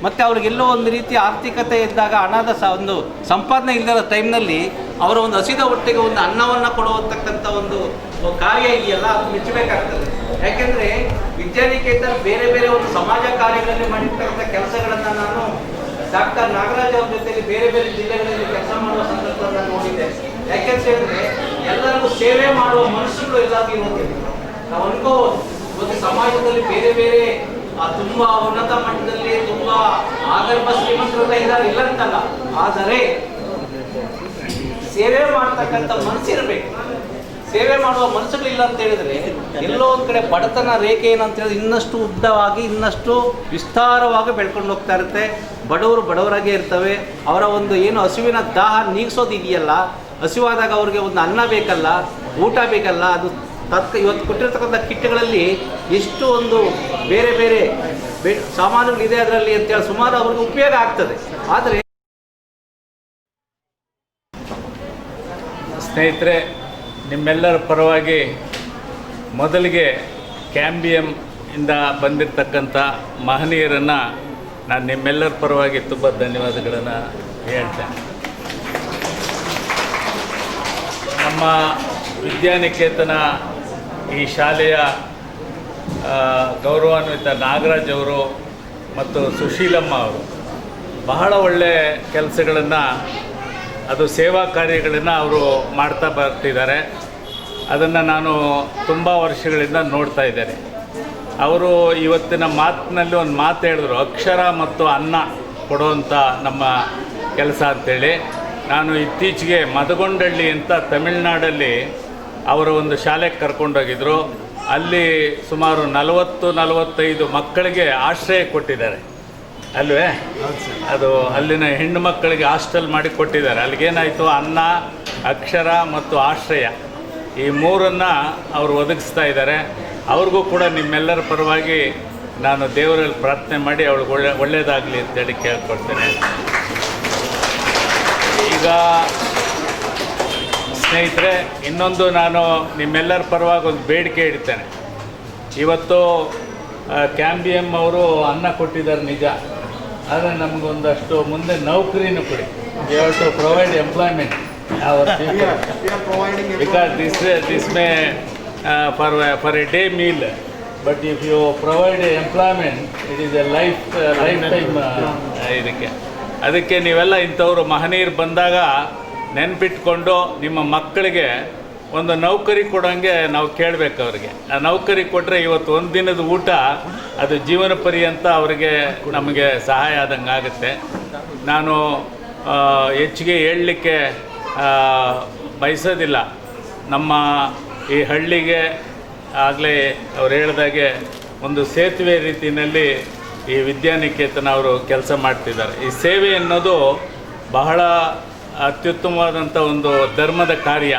ಮತ್ತು ಅವ್ರಿಗೆಲ್ಲೋ ಒಂದು ರೀತಿಯ ಆರ್ಥಿಕತೆ ಇದ್ದಾಗ ಹಣದ ಒಂದು ಸಂಪಾದನೆ ಇಲ್ಲದ ಟೈಮ್ನಲ್ಲಿ ಅವರ ಒಂದು ಹಸಿದ ಹೊಟ್ಟೆಗೆ ಒಂದು ಅನ್ನವನ್ನು ಕೊಡುವಂತಕ್ಕಂಥ ಒಂದು ಕಾರ್ಯ ಇದೆಯಲ್ಲ, ಅದು ಮೆಚ್ಚಬೇಕಾಗ್ತದೆ. ಯಾಕೆಂದರೆ ವಿದ್ಯಾನಿಕೇತನ ಬೇರೆ ಬೇರೆ ಒಂದು ಸಮಾಜ ಕಾರ್ಯಗಳಲ್ಲಿ ಮಾಡಿರ್ತಕ್ಕಂಥ ಕೆಲಸಗಳನ್ನು ನಾನು ಡಾಕ್ಟರ್ ನಾಗರಾಜ್ ಅವ್ರ ಜೊತೆಯಲ್ಲಿ ಬೇರೆ ಬೇರೆ ಜಿಲ್ಲೆಗಳಲ್ಲಿ ಕೆಲಸ ಮಾಡುವ ಸಂದರ್ಭದಲ್ಲಿ ನೋಡಿದ್ದೆ. ಯಾಕೆಂತ ಹೇಳಿದ್ರೆ ಎಲ್ಲರಿಗೂ ಸೇವೆ ಮಾಡುವ ಮನುಷ್ಯಗಳು ಎಲ್ಲರಿಗೂ ಇರೋದಿಲ್ಲ. ನಾವು ಅನ್ಕೋಬೋದು ಒಂದು ಸಮಾಜದಲ್ಲಿ ಬೇರೆ ಬೇರೆ ತುಂಬ ಉನ್ನತ ಮಟ್ಟದಲ್ಲಿ ತುಂಬ ಆಗರ್ಭ ಶ್ರೀಮಂತರೆಲ್ಲ ಇದ್ದಾರೆ, ಇಲ್ಲ ಅಂತಲ್ಲ. ಆದರೆ ಸೇವೆ ಮಾಡ್ತಕ್ಕಂಥ ಮನಸ್ಸಿರಬೇಕು. ಸೇವೆ ಮಾಡುವ ಮನಸ್ಸುಗಳಿಲ್ಲ ಅಂತ ಹೇಳಿದ್ರೆ ಎಲ್ಲೋ ಒಂದು ಕಡೆ ಬಡತನ ರೇಖೆ ಏನಂತ ಹೇಳಿದ್ರೆ ಇನ್ನಷ್ಟು ಉದ್ದವಾಗಿ ಇನ್ನಷ್ಟು ವಿಸ್ತಾರವಾಗಿ ಬೆಳ್ಕೊಂಡು ಹೋಗ್ತಾ ಇರುತ್ತೆ. ಬಡವರು ಬಡವರಾಗೇ ಇರ್ತವೆ. ಅವರ ಒಂದು ಏನು ಹಸಿವಿನ ದಾಹ ನೀಗಿಸೋದು ಇದೆಯಲ್ಲ, ಹಸಿವಾದಾಗ ಅವ್ರಿಗೆ ಒಂದು ಅನ್ನ ಬೇಕಲ್ಲ, ಊಟ ಬೇಕಲ್ಲ, ಅದು ಇವತ್ತು ಕೊಟ್ಟಿರ್ತಕ್ಕಂಥ ಕಿಟ್ಗಳಲ್ಲಿ ಎಷ್ಟು ಒಂದು ಬೇರೆ ಬೇರೆ ಸಾಮಾನುಗಳಿದೆ ಅದರಲ್ಲಿ ಅಂತೇಳಿ ಸುಮಾರು ಅವ್ರಿಗೆ ಉಪಯೋಗ ಆಗ್ತದೆ. ಆದರೆ ಸ್ನೇಹಿತರೆ, ನಿಮ್ಮೆಲ್ಲರ ಪರವಾಗಿ ಮೊದಲಿಗೆ ಕ್ಯಾಂಬಿಯಂ ಇಂದ ಬಂದಿರತಕ್ಕಂಥ ಮಹನೀಯರನ್ನು ನಾನು ನಿಮ್ಮೆಲ್ಲರ ಪರವಾಗಿ ತುಂಬ ಧನ್ಯವಾದಗಳನ್ನು ಹೇಳ್ತೇನೆ. ನಮ್ಮ ವಿದ್ಯಾನಿಕೇತನ ಈ ಶಾಲೆಯ ಗೌರವಾನ್ವಿತ ನಾಗರಾಜ್ ಅವರು ಮತ್ತು ಸುಶೀಲಮ್ಮ ಅವರು ಬಹಳ ಒಳ್ಳೆಯ ಕೆಲಸಗಳನ್ನು, ಅದು ಸೇವಾ ಕಾರ್ಯಗಳನ್ನು ಅವರು ಮಾಡ್ತಾ ಬರ್ತಿದ್ದಾರೆ. ಅದನ್ನು ನಾನು ತುಂಬ ವರ್ಷಗಳಿಂದ ನೋಡ್ತಾ ಇದ್ದೇನೆ. ಅವರು ಇವತ್ತಿನ ಮಾತಿನಲ್ಲಿ ಒಂದು ಮಾತು ಹೇಳಿದ್ರು, ಅಕ್ಷರ ಮತ್ತು ಅನ್ನ ಕೊಡುವಂಥ ನಮ್ಮ ಕೆಲಸ ಅಂಥೇಳಿ. ನಾನು ಇತ್ತೀಚೆಗೆ ಮದಗೊಂಡಳ್ಳಿ ಅಂತ ತಮಿಳ್ನಾಡಲ್ಲಿ ಅವರ ಒಂದು ಶಾಲೆಗೆ ಕರ್ಕೊಂಡೋಗಿದ್ರು. ಅಲ್ಲಿ ಸುಮಾರು 40-45 ಮಕ್ಕಳಿಗೆ ಆಶ್ರಯ ಕೊಟ್ಟಿದ್ದಾರೆ ಅಲ್ವೇ? ಅದು ಅಲ್ಲಿನ ಹೆಣ್ಣು ಮಕ್ಕಳಿಗೆ ಹಾಸ್ಟೆಲ್ ಮಾಡಿ ಕೊಟ್ಟಿದ್ದಾರೆ. ಅಲ್ಲಿಗೇನಾಯಿತು, ಅನ್ನ, ಅಕ್ಷರ ಮತ್ತು ಆಶ್ರಯ ಈ ಮೂರನ್ನು ಅವರು ಒದಗಿಸ್ತಾ ಇದ್ದಾರೆ. ಅವ್ರಿಗೂ ಕೂಡ ನಿಮ್ಮೆಲ್ಲರ ಪರವಾಗಿ ನಾನು ದೇವರಲ್ಲಿ ಪ್ರಾರ್ಥನೆ ಮಾಡಿ ಅವಳಿಗೆ ಒಳ್ಳೆಯದಾಗಲಿ ಅಂತೇಳಿ ಕೇಳ್ಕೊಳ್ತೇನೆ. ಈಗ ಸ್ನೇಹಿತರೆ, ಇನ್ನೊಂದು ನಾನು ನಿಮ್ಮೆಲ್ಲರ ಪರವಾಗಿ ಒಂದು ಬೇಡಿಕೆ ಇಡ್ತೇನೆ. ಇವತ್ತು ಕ್ಯಾಂಬಿಯಮ್ ಅವರು ಅನ್ನ ಕೊಟ್ಟಿದ್ದಾರೆ ನಿಜ, ಆದರೆ ನಮಗೊಂದಷ್ಟು ಮುಂದೆ ನೌಕರಿನೂ ಕೊಡಿ. You have to provide employment our people, because this may for a day meal, but if you provide employment it is a lifetime ಅದಕ್ಕೆ ನೀವೆಲ್ಲ ಇಂಥವ್ರು ಮಹನೀಯರು ಬಂದಾಗ ನೆನ್ಪಿಟ್ಕೊಂಡು ನಿಮ್ಮ ಮಕ್ಕಳಿಗೆ ಒಂದು ನೌಕರಿ ಕೊಡೋಂಗೆ ನಾವು ಕೇಳಬೇಕು ಅವ್ರಿಗೆ. ಆ ನೌಕರಿ ಕೊಟ್ಟರೆ ಇವತ್ತು ಒಂದು ದಿನದ ಊಟ ಅದು ಜೀವನ ಪರ್ಯಂತ ಅವರಿಗೆ ನಮಗೆ ಸಹಾಯ ಆದಂಗೆ ಆಗುತ್ತೆ. ನಾನು ಹೆಚ್ಚಿಗೆ ಹೇಳಲಿಕ್ಕೆ ಬಯಸೋದಿಲ್ಲ. ನಮ್ಮ ಈ ಹಳ್ಳಿಗೆ ಆಗಲೇ ಅವ್ರು ಹೇಳಿದಾಗೆ ಒಂದು ಸೇತುವೆ ರೀತಿಯಲ್ಲಿ ಈ ವಿದ್ಯಾನಿಕೇತನ ಅವರು ಕೆಲಸ ಮಾಡ್ತಿದ್ದಾರೆ. ಈ ಸೇವೆ ಅನ್ನೋದು ಬಹಳ ಅತ್ಯುತ್ತಮವಾದಂಥ ಒಂದು ಧರ್ಮದ ಕಾರ್ಯ.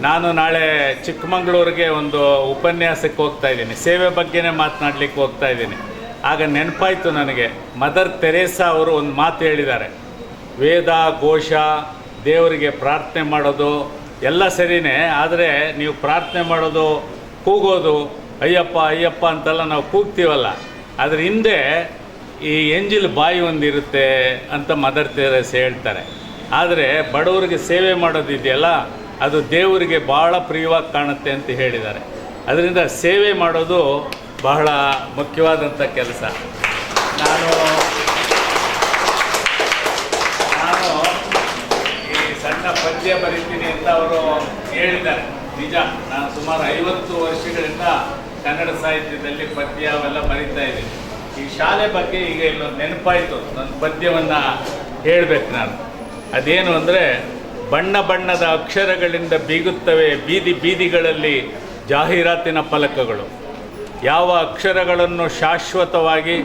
ನಾನು ನಾಳೆ ಚಿಕ್ಕಮಗಳೂರಿಗೆ ಒಂದು ಉಪನ್ಯಾಸಕ್ಕೆ ಹೋಗ್ತಾ ಇದ್ದೀನಿ, ಸೇವೆ ಬಗ್ಗೆನೇ ಮಾತನಾಡಲಿಕ್ಕೆ ಹೋಗ್ತಾ ಇದ್ದೀನಿ. ಆಗ ನೆನಪಾಯಿತು ನನಗೆ, ಮದರ್ ತೆರೇಸಾ ಅವರು ಒಂದು ಮಾತು ಹೇಳಿದ್ದಾರೆ, ವೇದ ಘೋಷ ದೇವರಿಗೆ ಪ್ರಾರ್ಥನೆ ಮಾಡೋದು ಎಲ್ಲ ಸರಿಯೇ, ಆದರೆ ನೀವು ಪ್ರಾರ್ಥನೆ ಮಾಡೋದು ಕೂಗೋದು ಅಯ್ಯಪ್ಪ ಅಯ್ಯಪ್ಪ ಅಂತೆಲ್ಲ ನಾವು ಕೂಗ್ತೀವಲ್ಲ, ಅದ್ರ ಹಿಂದೆ ಈ ಎಂಜಿಲ್ ಬಾಯಿ ಒಂದಿರುತ್ತೆ ಅಂತ ಮದರ್ ತೆರೇಸಾ ಹೇಳ್ತಾರೆ. ಆದರೆ ಬಡವರಿಗೆ ಸೇವೆ ಮಾಡೋದಿದೆಯಲ್ಲ ಅದು ದೇವರಿಗೆ ಭಾಳ ಪ್ರಿಯವಾಗಿ ಕಾಣುತ್ತೆ ಅಂತ ಹೇಳಿದ್ದಾರೆ. ಅದರಿಂದ ಸೇವೆ ಮಾಡೋದು ಬಹಳ ಮುಖ್ಯವಾದಂಥ ಕೆಲಸ. ನಾನು ಈ ಸಣ್ಣ ಪದ್ಯ ಬರೀತೀನಿ ಅಂತ ಅವರು ಹೇಳಿದ್ದಾರೆ. ನಿಜ, ನಾನು ಸುಮಾರು 50 ವರ್ಷಗಳಿಂದ ಕನ್ನಡ ಸಾಹಿತ್ಯದಲ್ಲಿ ಪದ್ಯ ಅವೆಲ್ಲ ಬರೀತಾ ಇದ್ದೀನಿ. ಈ ಶಾಲೆ ಬಗ್ಗೆ ಈಗ ಇಲ್ಲೊಂದು ನೆನಪಾಯಿತು, ನನ್ನ ಪದ್ಯವನ್ನು ಹೇಳಬೇಕು ನಾನು. ಅದೇನು ಅಂದರೆ, ಬಣ್ಣ ಬಣ್ಣದ ಅಕ್ಷರಗಳಿಂದ ಬೀಗುತ್ತವೆ ಬೀದಿ ಬೀದಿಗಳಲ್ಲಿ ಜಾಹೀರಾತಿನ ಫಲಕಗಳು. ಯಾವ ಅಕ್ಷರಗಳನ್ನು ಶಾಶ್ವತವಾಗಿ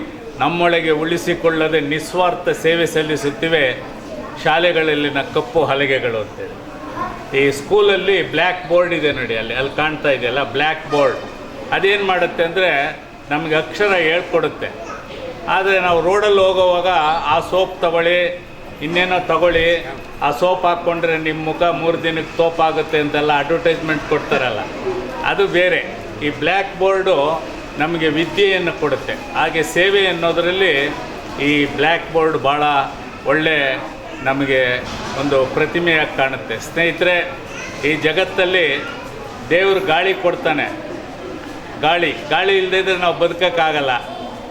ನಮ್ಮೊಳಗೆ ಉಳಿಸಿಕೊಳ್ಳದೆ ನಿಸ್ವಾರ್ಥ ಸೇವೆ ಸಲ್ಲಿಸುತ್ತಿವೆ ಶಾಲೆಗಳಲ್ಲಿನ ಕಪ್ಪು ಹಲಗೆಗಳು ಅಂತೇಳಿ. ಈ ಸ್ಕೂಲಲ್ಲಿ ಬ್ಲ್ಯಾಕ್ ಬೋರ್ಡ್ ಇದೆ ನೋಡಿ, ಅಲ್ಲಿ ಕಾಣ್ತಾ ಇದೆಯಲ್ಲ ಬ್ಲ್ಯಾಕ್ ಬೋರ್ಡ್. ಅದೇನು ಮಾಡುತ್ತೆ ಅಂದರೆ ನಮಗೆ ಅಕ್ಷರ ಹೇಳ್ಕೊಡುತ್ತೆ. ಆದರೆ ನಾವು ರೋಡಲ್ಲಿ ಹೋಗೋವಾಗ ಆ ಸೋಪ್ ತಗೊಳ್ಳಿ, ಇನ್ನೇನೋ ತಗೊಳ್ಳಿ, ಆ ಸೋಪ್ ಹಾಕ್ಕೊಂಡ್ರೆ ನಿಮ್ಮ ಮುಖ 3 ದಿನಕ್ಕೆ ತೋಪಾಗುತ್ತೆ ಅಂತೆಲ್ಲ ಅಡ್ವರ್ಟೈಸ್ಮೆಂಟ್ ಕೊಡ್ತಾರಲ್ಲ, ಅದು ಬೇರೆ. ಈ ಬ್ಲ್ಯಾಕ್ ಬೋರ್ಡು ನಮಗೆ ವಿದ್ಯೆಯನ್ನು ಕೊಡುತ್ತೆ. ಹಾಗೆ ಸೇವೆ ಅನ್ನೋದರಲ್ಲಿ ಈ ಬ್ಲ್ಯಾಕ್ ಬೋರ್ಡ್ ಭಾಳ ಒಳ್ಳೆ ನಮಗೆ ಒಂದು ಪ್ರತಿಮೆಯಾಗಿ ಕಾಣುತ್ತೆ. ಸ್ನೇಹಿತರೆ, ಈ ಜಗತ್ತಲ್ಲಿ ದೇವರು ಗಾಳಿ ಕೊಡ್ತಾನೆ. ಗಾಳಿ ಇಲ್ಲದೇ ಇದ್ದರೆ ನಾವು ಬದುಕೋಕ್ಕಾಗಲ್ಲ.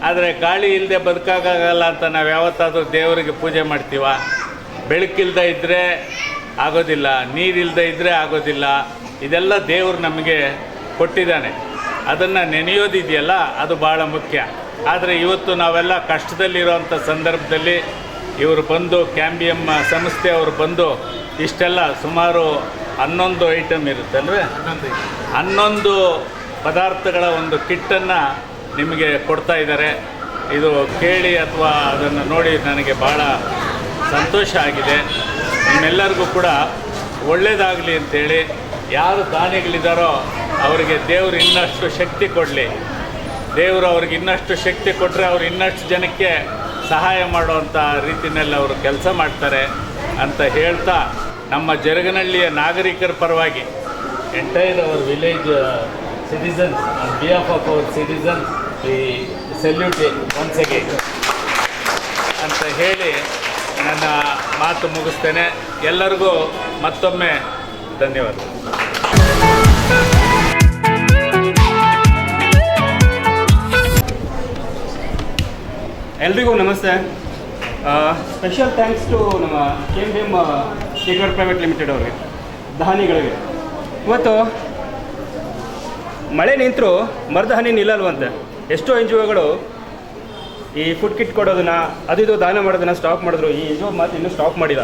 ಆದರೆ ಗಾಳಿ ಇಲ್ಲದೆ ಬದುಕೋಕ್ಕಾಗಲ್ಲ ಅಂತ ನಾವು ಯಾವತ್ತಾದರೂ ದೇವರಿಗೆ ಪೂಜೆ ಮಾಡ್ತೀವ? ಬೆಳಕಿಲ್ಲದೆ ಇದ್ದರೆ ಆಗೋದಿಲ್ಲ, ನೀರಿಲ್ಲದೆ ಇದ್ದರೆ ಆಗೋದಿಲ್ಲ. ಇದೆಲ್ಲ ದೇವರು ನಮಗೆ ಕೊಟ್ಟಿದ್ದಾನೆ. ಅದನ್ನು ನೆನೆಯೋದಿದೆಯಲ್ಲ, ಅದು ಭಾಳ ಮುಖ್ಯ. ಆದರೆ ಇವತ್ತು ನಾವೆಲ್ಲ ಕಷ್ಟದಲ್ಲಿರೋವಂಥ ಸಂದರ್ಭದಲ್ಲಿ ಇವರು ಬಂದು, ಕ್ಯಾಂಬಿಯಮ್ ಸಂಸ್ಥೆಯವರು ಬಂದು ಇಷ್ಟೆಲ್ಲ ಸುಮಾರು 11 ಐಟಮ್ ಇರುತ್ತಲ್ವೇ, 11 ಪದಾರ್ಥಗಳ ಒಂದು ಕಿಟ್ಟನ್ನು ನಿಮಗೆ ಕೊಡ್ತಾ ಇದ್ದಾರೆ. ಇದು ಕೇಳಿ ಅಥವಾ ಅದನ್ನು ನೋಡಿ ನನಗೆ ಭಾಳ ಸಂತೋಷ ಆಗಿದೆ. ನಿಮ್ಮೆಲ್ಲರಿಗೂ ಕೂಡ ಒಳ್ಳೆಯದಾಗಲಿ ಅಂತೇಳಿ, ಯಾರು ದಾನಿಗಳಿದ್ದಾರೋ ಅವರಿಗೆ ದೇವರು ಇನ್ನಷ್ಟು ಶಕ್ತಿ ಕೊಡಲಿ. ದೇವರು ಅವ್ರಿಗೆ ಇನ್ನಷ್ಟು ಶಕ್ತಿ ಕೊಟ್ಟರೆ ಅವ್ರು ಇನ್ನಷ್ಟು ಜನಕ್ಕೆ ಸಹಾಯ ಮಾಡುವಂಥ ರೀತಿಯಲ್ಲಿ ಅವರು ಕೆಲಸ ಮಾಡ್ತಾರೆ ಅಂತ ಹೇಳ್ತಾ, ನಮ್ಮ ಜರಗನಹಳ್ಳಿಯ ನಾಗರಿಕರ ಪರವಾಗಿ entire our village citizens, on behalf of our citizens, we salute once again ಅಂತ ಹೇಳಿ ನನ್ನ ಮಾತು ಮುಗಿಸ್ತೇನೆ. ಎಲ್ಲರಿಗೂ ಮತ್ತೊಮ್ಮೆ ಧನ್ಯವಾದ. ಎಲ್ರಿಗೂ ನಮಸ್ತೆ. ಸ್ಪೆಷಲ್ ಥ್ಯಾಂಕ್ಸ್ ಟು ನಮ್ಮ KMBM ಶೇಖರ್ ಪ್ರೈವೇಟ್ ಲಿಮಿಟೆಡ್ ಅವರಿಗೆ, ದಾನಿಗಳಿಗೆ. ಇವತ್ತು ಮಳೆ ನಿಂತರೂ ಮರದ ಹನಿ ನಿಲ್ಲಲ್ವಂತೆ. ಎಷ್ಟೋ NGOಗಳು ಈ ಫುಡ್ ಕಿಟ್ ಕೊಡೋದನ್ನು, ಅದು ಇದು ದಾನ ಮಾಡೋದನ್ನು ಸ್ಟಾಪ್ ಮಾಡಿದ್ರು. ಈ NGO ಮಾತು ಇನ್ನೂ ಸ್ಟಾಪ್ ಮಾಡಿಲ್ಲ.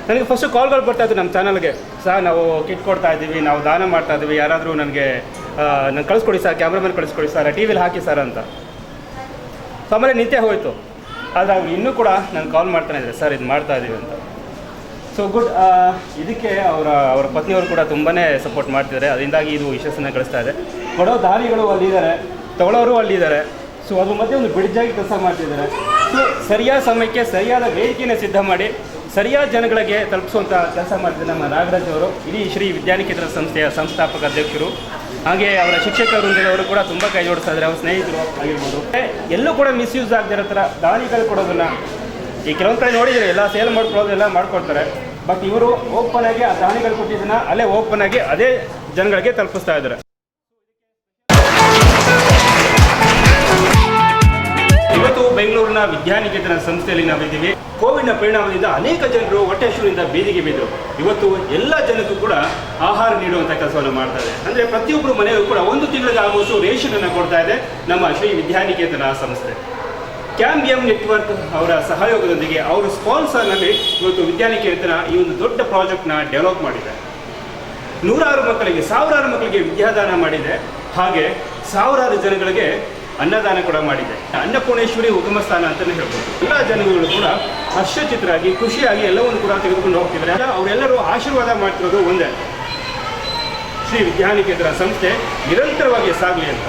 ನನಗೆ ಫಸ್ಟು ಕಾಲ್ಗಳು ಬರ್ತಾಯಿತ್ತು ನಮ್ಮ ಚಾನಲ್ಗೆ, ಸರ್ ನಾವು ಕಿಟ್ ಕೊಡ್ತಾ ಇದ್ದೀವಿ, ನಾವು ದಾನ ಮಾಡ್ತಾ ಇದ್ದೀವಿ, ಯಾರಾದರೂ ನನಗೆ ನಾನು ಕಳಿಸ್ಕೊಡಿ ಸರ್, ಕ್ಯಾಮ್ರಾಮನ್ ಕಳಿಸ್ಕೊಡಿ ಸರ್, ಟಿ ವಿಲಿ ಹಾಕಿ ಸರ್ ಅಂತ. ಸೊ ಆಮೇಲೆ ನಿತ್ಯ ಹೋಯಿತು. ಆದರೆ ಅವ್ರು ಇನ್ನೂ ಕೂಡ ನಾನು ಕಾಲ್ ಮಾಡ್ತಾನೆ ಇದ್ದಾರೆ, ಸರ್ ಇದು ಮಾಡ್ತಾ ಇದ್ದೀವಿ ಅಂತ. So good. ಇದಕ್ಕೆ ಅವರ ಪತ್ನಿಯವರು ಕೂಡ ತುಂಬಾ ಸಪೋರ್ಟ್ ಮಾಡ್ತಿದ್ದಾರೆ. ಅದರಿಂದಾಗಿ ಇದು ಯಶಸ್ಸನ್ನು ಗಳಿಸ್ತಾ ಇದೆ. ಕೊಡೋ ದಾನಿಗಳು ಅಲ್ಲಿದ್ದಾರೆ, ತಗೊಳ್ಳೋರು ಅಲ್ಲಿದ್ದಾರೆ. ಸೊ ಅದ್ರ ಮಧ್ಯೆ ಒಂದು ಬ್ರಿಡ್ಜಾಗಿ ಕೆಲಸ ಮಾಡ್ತಿದ್ದಾರೆ. ಸೊ ಸರಿಯಾದ ಸಮಯಕ್ಕೆ ಸರಿಯಾದ ವೇದಿಕೆಯನ್ನು ಸಿದ್ಧ ಮಾಡಿ ಸರಿಯಾದ ಜನಗಳಿಗೆ ತಲುಪಿಸುವಂಥ ಕೆಲಸ ಮಾಡ್ತಿದ್ದಾರೆ ನಮ್ಮ ನಾಗರಾಜ್ ಅವರು. ಇಡೀ ಶ್ರೀ ವಿದ್ಯಾನಿಕೇತನ ಸಂಸ್ಥೆಯ ಸಂಸ್ಥಾಪಕ ಅಧ್ಯಕ್ಷರು. ಹಾಗೆ ಅವರ ಶಿಕ್ಷಕ ವೃಂದದವರು ಕೂಡ ತುಂಬ ಕೈ ಜೋಡಿಸ್ತಾ ಇದ್ದಾರೆ, ಅವ್ರ ಸ್ನೇಹಿತರು ಆಗಿರ್ಬೋದು. ಎಲ್ಲೂ ಕೂಡ ಮಿಸ್ಯೂಸ್ ಆಗದಿರೋ ಥರ ದಾನಿಗಳು ಕೊಡೋದನ್ನು ಈ ಕೆಲವೊಂದು ಕಡೆ ನೋಡಿದರೆ ಎಲ್ಲ ಸೇಲ್ ಮಾಡ್ಕೊಳ್ಳೋದೆಲ್ಲ ಮಾಡ್ಕೊಡ್ತಾರೆ. ಬಟ್ ಇವರು ಓಪನ್ ಆಗಿ ಆ ದಾನಿಗಳು ಕೊಟ್ಟಿದ್ದನ್ನು ಅಲ್ಲೇ ಓಪನ್ ಆಗಿ ಅದೇ ಜನಗಳಿಗೆ ತಲುಪಿಸ್ತಾ ಇದ್ದಾರೆ. ಇವತ್ತು ಬೆಂಗಳೂರಿನ ವಿದ್ಯಾನಿಕೇತನ ಸಂಸ್ಥೆಯಲ್ಲಿ ನಾವಿದ್ದೀವಿ. ಕೋವಿಡ್ನ ಪರಿಣಾಮದಿಂದ ಅನೇಕ ಜನರು ಹೊಟ್ಟೆ ಹಸಿವಿನಿಂದ ಬೀದಿಗೆ ಬಿದ್ದರು. ಇವತ್ತು ಎಲ್ಲ ಜನಕ್ಕೂ ಕೂಡ ಆಹಾರ ನೀಡುವಂಥ ಕೆಲಸವನ್ನು ಮಾಡ್ತಾ ಇದೆ. ಅಂದರೆ ಪ್ರತಿಯೊಬ್ಬರು ಮನೆಯೂ ಕೂಡ 1 ತಿಂಗಳಿಗೆ ಆಗುವಷ್ಟು ರೇಷನನ್ನು ಕೊಡ್ತಾ ಇದೆ ನಮ್ಮ ಶ್ರೀ ವಿದ್ಯಾನಿಕೇತನ ಸಂಸ್ಥೆ. ಕ್ಯಾಂಬಿಯಂ ನೆಟ್ವರ್ಕ್ ಅವರ ಸಹಯೋಗದೊಂದಿಗೆ ಅವರ ಸ್ಪಾನ್ಸರ್ನಲ್ಲಿ ಇವತ್ತು ವಿದ್ಯಾನಿಕೇತನ ಈ ಒಂದು ದೊಡ್ಡ ಪ್ರಾಜೆಕ್ಟ್ನ ಡೆವಲಪ್ ಮಾಡಿದೆ. ನೂರಾರು ಮಕ್ಕಳಿಗೆ, ಸಾವಿರಾರು ಮಕ್ಕಳಿಗೆ ವಿದ್ಯಾದಾನ ಮಾಡಿದೆ. ಹಾಗೆ ಸಾವಿರಾರು ಜನಗಳಿಗೆ ಅನ್ನದಾನ ಕೂಡ ಮಾಡಿದೆ. ಅನ್ನಪೂರ್ಣೇಶ್ವರಿ ಉಗಮ ಸ್ಥಾನ ಅಂತಲೇ ಹೇಳ್ಬೋದು. ಎಲ್ಲ ಜನಗಳು ಕೂಡ ಹರ್ಷಚಿತ್ತರಾಗಿ ಖುಷಿಯಾಗಿ ಎಲ್ಲವನ್ನು ಕೂಡ ತೆಗೆದುಕೊಂಡು ಹೋಗ್ತಿದ್ದಾರೆ. ಅವರೆಲ್ಲರೂ ಆಶೀರ್ವಾದ ಮಾಡ್ತಿರೋದು ಒಂದೇ, ಶ್ರೀ ವಿದ್ಯಾನಿಕೇತನ ಸಂಸ್ಥೆ ನಿರಂತರವಾಗಿ ಸಾಗಲಿ ಅಂತ.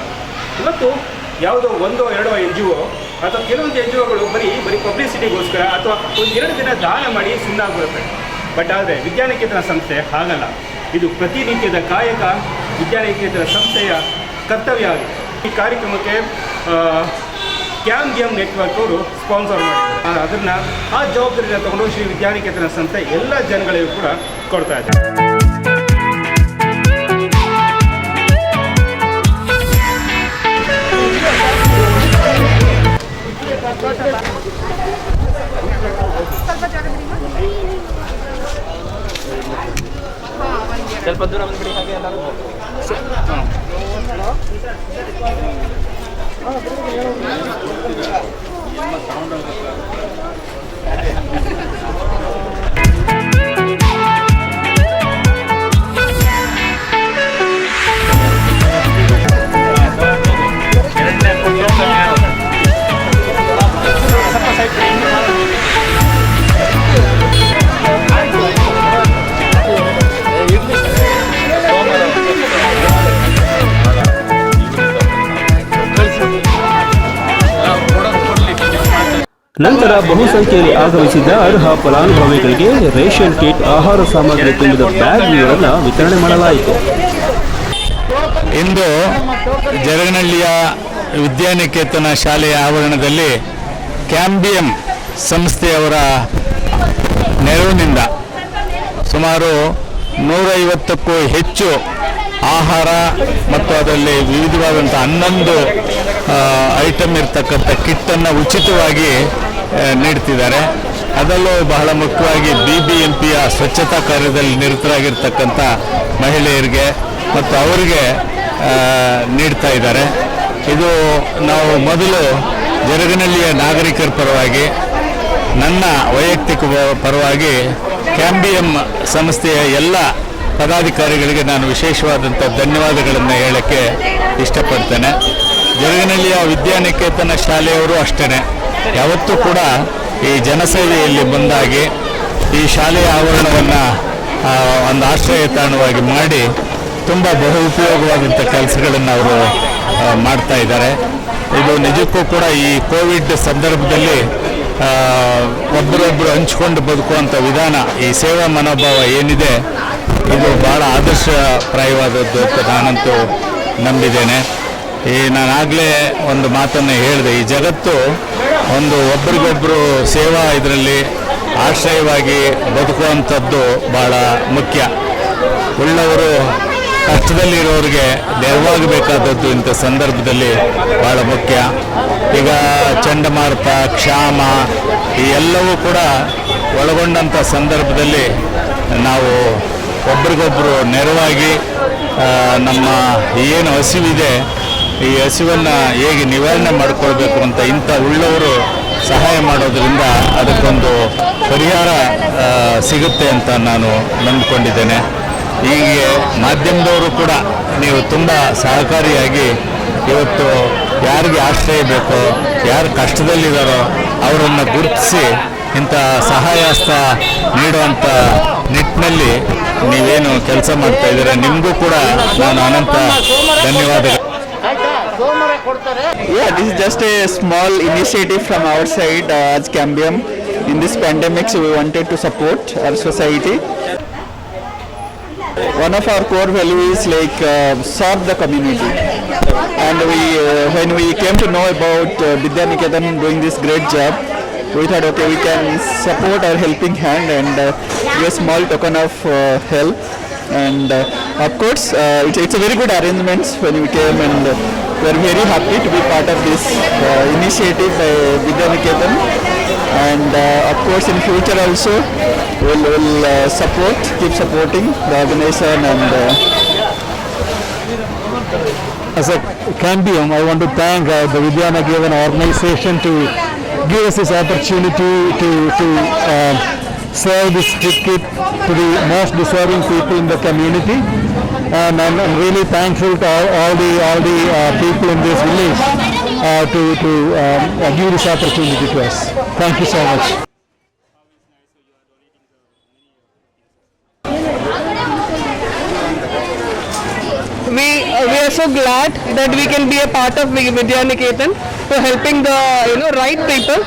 ಇವತ್ತು ಯಾವುದೋ 1-2 NGO ಅಥವಾ ಕೆಲವೊಂದು NGOಗಳು ಬರೀ ಪಬ್ಲಿಸಿಟಿಗೋಸ್ಕರ ಅಥವಾ 1-2 ದಿನ ದಾನ ಮಾಡಿ ಸುಮ್ಮನಾಗ್ಬಿಡುತ್ತೆ. ಬಟ್ ಆದರೆ ವಿದ್ಯಾನಿಕೇತನ ಸಂಸ್ಥೆ ಹಾಗಲ್ಲ. ಇದು ಪ್ರತಿನಿತ್ಯದ ಕಾಯಕ ವಿದ್ಯಾನಿಕೇತನ ಸಂಸ್ಥೆಯ ಕರ್ತವ್ಯ ಆಗಿದೆ. ಈ ಕಾರ್ಯಕ್ರಮಕ್ಕೆ ಕ್ಯಾಂಬಿಯಂ ನೆಟ್ವರ್ಕ್ ಅವರು ಸ್ಪಾನ್ಸರ್ ಮಾಡಿದ್ದಾರೆ. ಅದನ್ನು ಆ ಜವಾಬ್ದಾರಿಯನ್ನು ತಗೊಂಡು ಶ್ರೀ ವಿದ್ಯಾನಿಕೇತನ ಸಂಸ್ಥೆ ಎಲ್ಲ ಜನಗಳಿಗೂ ಕೂಡ ಕೊಡ್ತಾ ಇದೆ. ಸ್ವಲ್ಪ ದೂರ ಬಂದ್ಬಿಡಿ ಹಾಗೆ ಎಲ್ಲರೂ. ನಂತರ ಬಹುಸಂಖ್ಯೆಯಲ್ಲಿ ಆಗಮಿಸಿದ್ದ ಅರ್ಹ ಫಲಾನುಭವಿಗಳಿಗೆ ರೇಷನ್ ಕಿಟ್, ಆಹಾರ ಸಾಮಗ್ರಿ ತುಂಬಿದ ಬ್ಯಾಗ್ಗಳನ್ನು ವಿತರಣೆ ಮಾಡಲಾಯಿತು. ಇಂದು ಜರಗನಹಳ್ಳಿಯ ವಿದ್ಯಾನಿಕೇತನ ಶಾಲೆಯ ಆವರಣದಲ್ಲಿ ಕ್ಯಾಂಬಿಯಂ ಸಂಸ್ಥೆಯವರ ನೆರವಿನಿಂದ ಸುಮಾರು 150ಕ್ಕೂ ಹೆಚ್ಚು ಆಹಾರ ಮತ್ತು ಅದರಲ್ಲಿ ವಿವಿಧವಾದಂಥ 11 ಐಟಮ್ ಇರ್ತಕ್ಕಂಥ ಕಿಟ್ಟನ್ನು ಉಚಿತವಾಗಿ ನೀಡ್ತಿದ್ದಾರೆ. ಅದರಲ್ಲೂ ಬಹಳ ಮುಖ್ಯವಾಗಿ BBMPಯ ಸ್ವಚ್ಛತಾ ಕಾರ್ಯದಲ್ಲಿ ನಿರತರಾಗಿರ್ತಕ್ಕಂಥ ಮಹಿಳೆಯರಿಗೆ ಮತ್ತು ಅವರಿಗೆ ನೀಡ್ತಾ ಇದ್ದಾರೆ. ಇದು ನಾವು ಮೊದಲು ಜರಗನಹಳ್ಳಿಯ ನಾಗರಿಕರ ಪರವಾಗಿ, ನನ್ನ ವೈಯಕ್ತಿಕ ಪರವಾಗಿ ಕ್ಯಾಂಬಿಯಂ ಸಂಸ್ಥೆಯ ಎಲ್ಲ ಪದಾಧಿಕಾರಿಗಳಿಗೆ ನಾನು ವಿಶೇಷವಾದಂಥ ಧನ್ಯವಾದಗಳನ್ನು ಹೇಳೋಕ್ಕೆ ಇಷ್ಟಪಡ್ತೇನೆ. ಜರಗನಹಳ್ಳಿಯ ವಿದ್ಯಾನಿಕೇತನ ಶಾಲೆಯವರು ಅಷ್ಟೇ ಯಾವತ್ತೂ ಕೂಡ ಈ ಜನಸೇವೆಯಲ್ಲಿ ಮುಂದಾಗಿ ಈ ಶಾಲೆಯ ಆವರಣವನ್ನು ಒಂದು ಆಶ್ರಯ ತಾಣವಾಗಿ ಮಾಡಿ ತುಂಬ ಬಹು ಉಪಯೋಗವಾದಂಥ ಕೆಲಸಗಳನ್ನು ಅವರು ಮಾಡ್ತಾ ಇದ್ದಾರೆ. ಇದು ನಿಜಕ್ಕೂ ಕೂಡ ಈ ಕೋವಿಡ್ ಸಂದರ್ಭದಲ್ಲಿ ಒಬ್ಬರೊಬ್ಬರು ಹಂಚಿಕೊಂಡು ಬದುಕುವಂಥ ವಿಧಾನ, ಈ ಸೇವಾ ಮನೋಭಾವ ಏನಿದೆ ಇದು ಭಾಳ ಆದರ್ಶಪ್ರಾಯವಾದದ್ದು ಅಂತ ನಾನಂತೂ ನಂಬಿದ್ದೇನೆ. ನಾನಾಗಲೇ ಒಂದು ಮಾತನ್ನು ಹೇಳಿದೆ, ಈ ಜಗತ್ತು ಒಂದು ಒಬ್ರಿಗೊಬ್ಬರು ಸೇವಾ ಇದರಲ್ಲಿ ಆಶ್ರಯವಾಗಿ ಬದುಕುವಂಥದ್ದು ಭಾಳ ಮುಖ್ಯ. ಉಳ್ಳವರು ಕಷ್ಟದಲ್ಲಿರೋರಿಗೆ ನೆರವಾಗಬೇಕಾದದ್ದು ಇಂಥ ಸಂದರ್ಭದಲ್ಲಿ ಭಾಳ ಮುಖ್ಯ. ಈಗ ಚಂಡಮಾರುತ, ಕ್ಷಾಮ ಈ ಎಲ್ಲವೂ ಕೂಡ ಒಳಗೊಂಡಂಥ ಸಂದರ್ಭದಲ್ಲಿ ನಾವು ಒಬ್ರಿಗೊಬ್ಬರು ನೆರವಾಗಿ ನಮ್ಮ ಏನು ಹಸಿವಿದೆ ಈ ಹಸಿವನ್ನು ಹೇಗೆ ನಿವಾರಣೆ ಮಾಡಿಕೊಳ್ಬೇಕು ಅಂತ ಇಂಥ ಉಳ್ಳವರು ಸಹಾಯ ಮಾಡೋದ್ರಿಂದ ಅದಕ್ಕೊಂದು ಪರಿಹಾರ ಸಿಗುತ್ತೆ ಅಂತ ನಾನು ನಂಬಿಕೊಂಡಿದ್ದೇನೆ. ಹೀಗೆ ಮಾಧ್ಯಮದವರು ಕೂಡ ನೀವು ತುಂಬ ಸಹಕಾರಿಯಾಗಿ ಇವತ್ತು ಯಾರಿಗೆ ಆಶ್ರಯ ಬೇಕೋ, ಯಾರು ಕಷ್ಟದಲ್ಲಿದ್ದಾರೋ ಅವರನ್ನು ಗುರುತಿಸಿ ಇಂಥ ಸಹಾಯಹಸ್ತ ನೀಡುವಂಥ ನಿಟ್ಟಿನಲ್ಲಿ ನೀವೇನು ಕೆಲಸ ಮಾಡ್ತಾ ಇದ್ದೀರಾ, ನಿಮಗೂ ಕೂಡ ನಾನು ಅನಂತ ಧನ್ಯವಾದಗಳು. Yeah, this is just a small initiative from our side as Cambium. In this pandemic, so we wanted to support our society. One of our core values is like serve the community. And when we came to know about Vidya Niketan doing this great job, we thought, okay, we can support our helping hand and give a small token of help. And of course, it's a very good arrangement when we came, and we are very happy to be part of this initiative by Vidya Niketan. And of course, in future also, we'll keep supporting the organization. And as a Cambium, I want to thank the Vidya Niketan organization to give us this opportunity to serve this food kit to the most deserving people in the community, and I'm really thankful to all the people in this village to give this opportunity to us. Thank you so much. We are so glad that we can be a part of Vidya Niketan for helping the right people.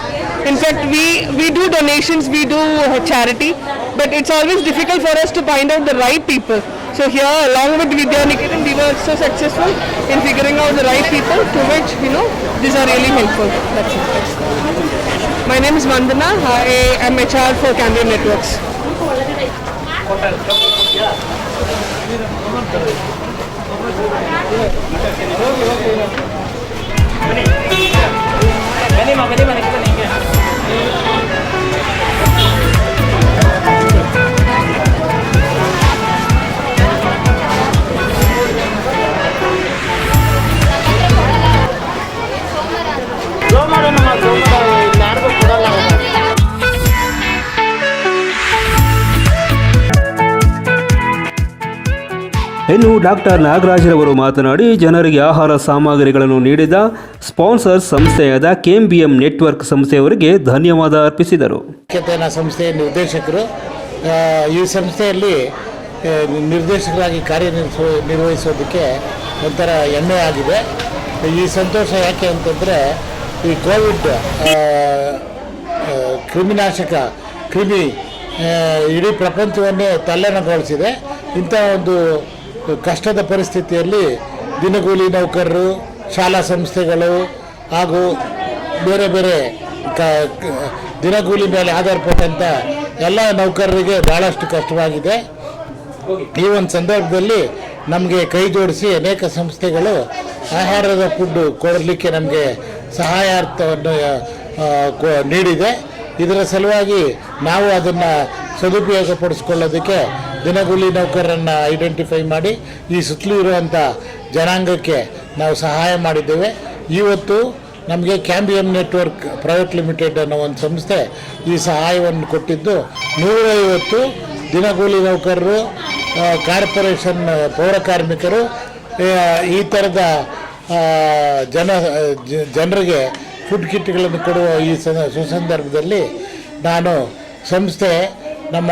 In fact, we do donations, we do charity, but it's always difficult for us to find out the right people. So here, along with Vidya Niketan, we were so successful in figuring out the right people, to which these are really helpful. That's it. My name is Vandana. I am HR for Cambium Networks. ಇನ್ನು doctor ನಾಗರಾಜ್ರವರು ಮಾತನಾಡಿ ಜನರಿಗೆ ಆಹಾರ ಸಾಮಗ್ರಿಗಳನ್ನು ನೀಡಿದ sponsor ಸಂಸ್ಥೆಯಾದ ಕೆಎಂಬಿಎಂ network ಸಂಸ್ಥೆಯವರಿಗೆ ಧನ್ಯವಾದ ಅರ್ಪಿಸಿದರು. ಸಂಸ್ಥೆಯ ನಿರ್ದೇಶಕರು ಈ ಸಂಸ್ಥೆಯಲ್ಲಿ ನಿರ್ದೇಶಕರಾಗಿ ಕಾರ್ಯನಿರ್ವಹಿಸೋದಕ್ಕೆ ಒಂಥರ ಹೆಮ್ಮೆ ಆಗಿದೆ. ಈ ಸಂತೋಷ ಯಾಕೆ ಅಂತಂದರೆ ಈ ಕೋವಿಡ್ ಕ್ರಿಮಿ ಇಡೀ ಪ್ರಪಂಚವನ್ನೇ ತಲ್ಲಣಗೊಳಿಸಿದೆ. ಇಂಥ ಒಂದು ಕಷ್ಟದ ಪರಿಸ್ಥಿತಿಯಲ್ಲಿ ದಿನಗೂಲಿ ನೌಕರರು, ಶಾಲಾ ಸಂಸ್ಥೆಗಳು ಹಾಗೂ ಬೇರೆ ಬೇರೆ ದಿನಗೂಲಿ ಮೇಲೆ ಆಧಾರಪಟ್ಟಂಥ ಎಲ್ಲ ನೌಕರರಿಗೆ ಭಾಳಷ್ಟು ಕಷ್ಟವಾಗಿದೆ. ಈ ಒಂದು ಸಂದರ್ಭದಲ್ಲಿ ನಮಗೆ ಕೈ ಜೋಡಿಸಿ ಅನೇಕ ಸಂಸ್ಥೆಗಳು ಆಹಾರದ ಫುಡ್ ಕೊಡಲಿಕ್ಕೆ ನಮಗೆ ಸಹಾಯಾರ್ಥವನ್ನು ನೀಡಿದೆ. ಇದರ ಸಲುವಾಗಿ ನಾವು ಅದನ್ನು ಸದುಪಯೋಗಪಡಿಸ್ಕೊಳ್ಳೋದಕ್ಕೆ ದಿನಗೂಲಿ ನೌಕರರನ್ನು ಐಡೆಂಟಿಫೈ ಮಾಡಿ ಈ ಸುತ್ತಲೂ ಇರುವಂಥ ಜನಾಂಗಕ್ಕೆ ನಾವು ಸಹಾಯ ಮಾಡಿದ್ದೇವೆ. ಇವತ್ತು ನಮಗೆ ಕ್ಯಾಂಬಿಯಂ ನೆಟ್ವರ್ಕ್ ಪ್ರೈವೇಟ್ ಲಿಮಿಟೆಡ್ ಅನ್ನೋ ಒಂದು ಸಂಸ್ಥೆ ಈ ಸಹಾಯವನ್ನು ಕೊಟ್ಟಿದ್ದು 150 ದಿನಗೂಲಿ ನೌಕರರು, ಕಾರ್ಪೊರೇಷನ್ ಪೌರ ಕಾರ್ಮಿಕರು, ಈ ಥರದ ಜನರಿಗೆ ಫುಡ್ ಕಿಟ್ಗಳನ್ನು ಕೊಡುವ ಈ ಸುಸಂದರ್ಭದಲ್ಲಿ ನಾನು ಸಂಸ್ಥೆ ನಮ್ಮ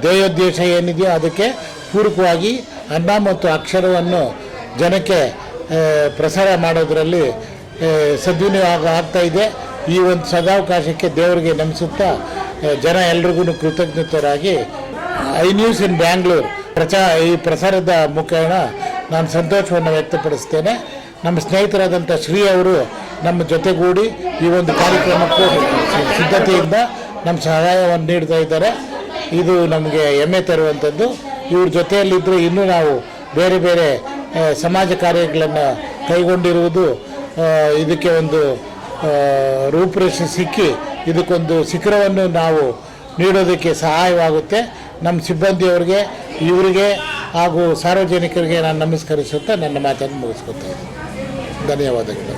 ಧ್ಯೇಯೋದ್ದೇಶ ಏನಿದೆಯೋ ಅದಕ್ಕೆ ಪೂರಕವಾಗಿ ಅನ್ನ ಮತ್ತು ಅಕ್ಷರವನ್ನು ಜನಕ್ಕೆ ಪ್ರಸಾರ ಮಾಡೋದರಲ್ಲಿ ಸದ್ವಿನಿಯೋಗ ಆಗ್ತಾಯಿದೆ. ಈ ಒಂದು ಸದಾವಕಾಶಕ್ಕೆ ದೇವರಿಗೆ ನಮಿಸುತ್ತಾ ಜನ ಎಲ್ರಿಗೂ ಕೃತಜ್ಞತರಾಗಿ ಐ ನ್ಯೂಸ್ ಇನ್ ಬ್ಯಾಂಗ್ಳೂರ್ ಈ ಪ್ರಸಾರದ ಮುಖೇನ ನಾನು ಸಂತೋಷವನ್ನು ವ್ಯಕ್ತಪಡಿಸ್ತೇನೆ. ನಮ್ಮ ಸ್ನೇಹಿತರಾದಂಥ ಶ್ರೀ ಅವರು ನಮ್ಮ ಜೊತೆಗೂಡಿ ಈ ಒಂದು ಕಾರ್ಯಕ್ರಮಕ್ಕೂ ಸಿದ್ಧತೆಯಿಂದ ನಮ್ಮ ಸಹಾಯವನ್ನು ನೀಡ್ತಾ ಇದ್ದಾರೆ. ಇದು ನಮಗೆ ಹೆಮ್ಮೆ ತರುವಂಥದ್ದು. ಇವ್ರ ಜೊತೆಯಲ್ಲಿದ್ದರೆ ಇನ್ನೂ ನಾವು ಬೇರೆ ಬೇರೆ ಸಮಾಜ ಕಾರ್ಯಗಳನ್ನು ಕೈಗೊಂಡಿರುವುದು ಇದಕ್ಕೆ ಒಂದು ರೂಪುರೇಷೆ ಸಿಕ್ಕಿ ಇದಕ್ಕೊಂದು ಶಿಖರವನ್ನು ನಾವು ನೀಡೋದಕ್ಕೆ ಸಹಾಯವಾಗುತ್ತೆ. ನಮ್ಮ ಸಿಬ್ಬಂದಿಯವರಿಗೆ, ಇವರಿಗೆ ಹಾಗೂ ಸಾರ್ವಜನಿಕರಿಗೆ ನಾನು ನಮಸ್ಕರಿಸುತ್ತಾ ನನ್ನ ಮಾತನ್ನು ಮುಗಿಸ್ಕೊತೇನೆ. ಧನ್ಯವಾದಗಳು.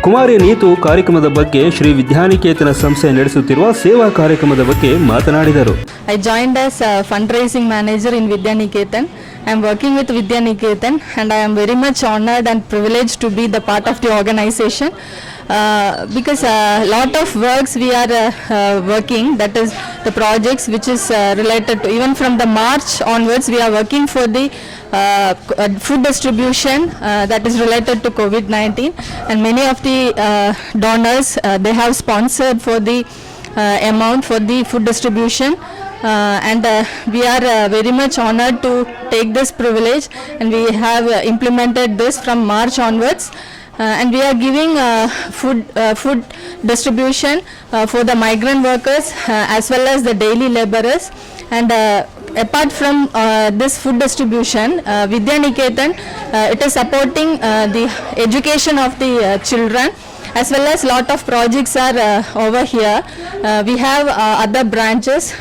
ಕುಮಾರಿ ನೀತು ಕಾರ್ಯಕ್ರಮದ ಬಗ್ಗೆ ಶ್ರೀ ವಿದ್ಯಾನಿಕೇತನ ಸಂಸ್ಥೆ ನಡೆಸುತ್ತಿರುವ ಸೇವಾ ಕಾರ್ಯಕ್ರಮದ ಬಗ್ಗೆ ಮಾತನಾಡಿದರು. I joined as a fundraising manager in Vidya Niketan. I am working with Vidya Niketan and I am very much honored and privileged to be the part of the organization. Because a lot of works we are working, that is the projects which is related to, even from the March onwards we are working for the food distribution that is related to COVID-19, and many of the donors they have sponsored for the amount for the food distribution. and we are very much honored to take this privilege, and we have implemented this from March onwards. And we are giving food distribution for the migrant workers as well as the daily laborers. And apart from this food distribution, Vidya Niketan, it is supporting the education of the children, as well as lot of projects are over here. We have other branches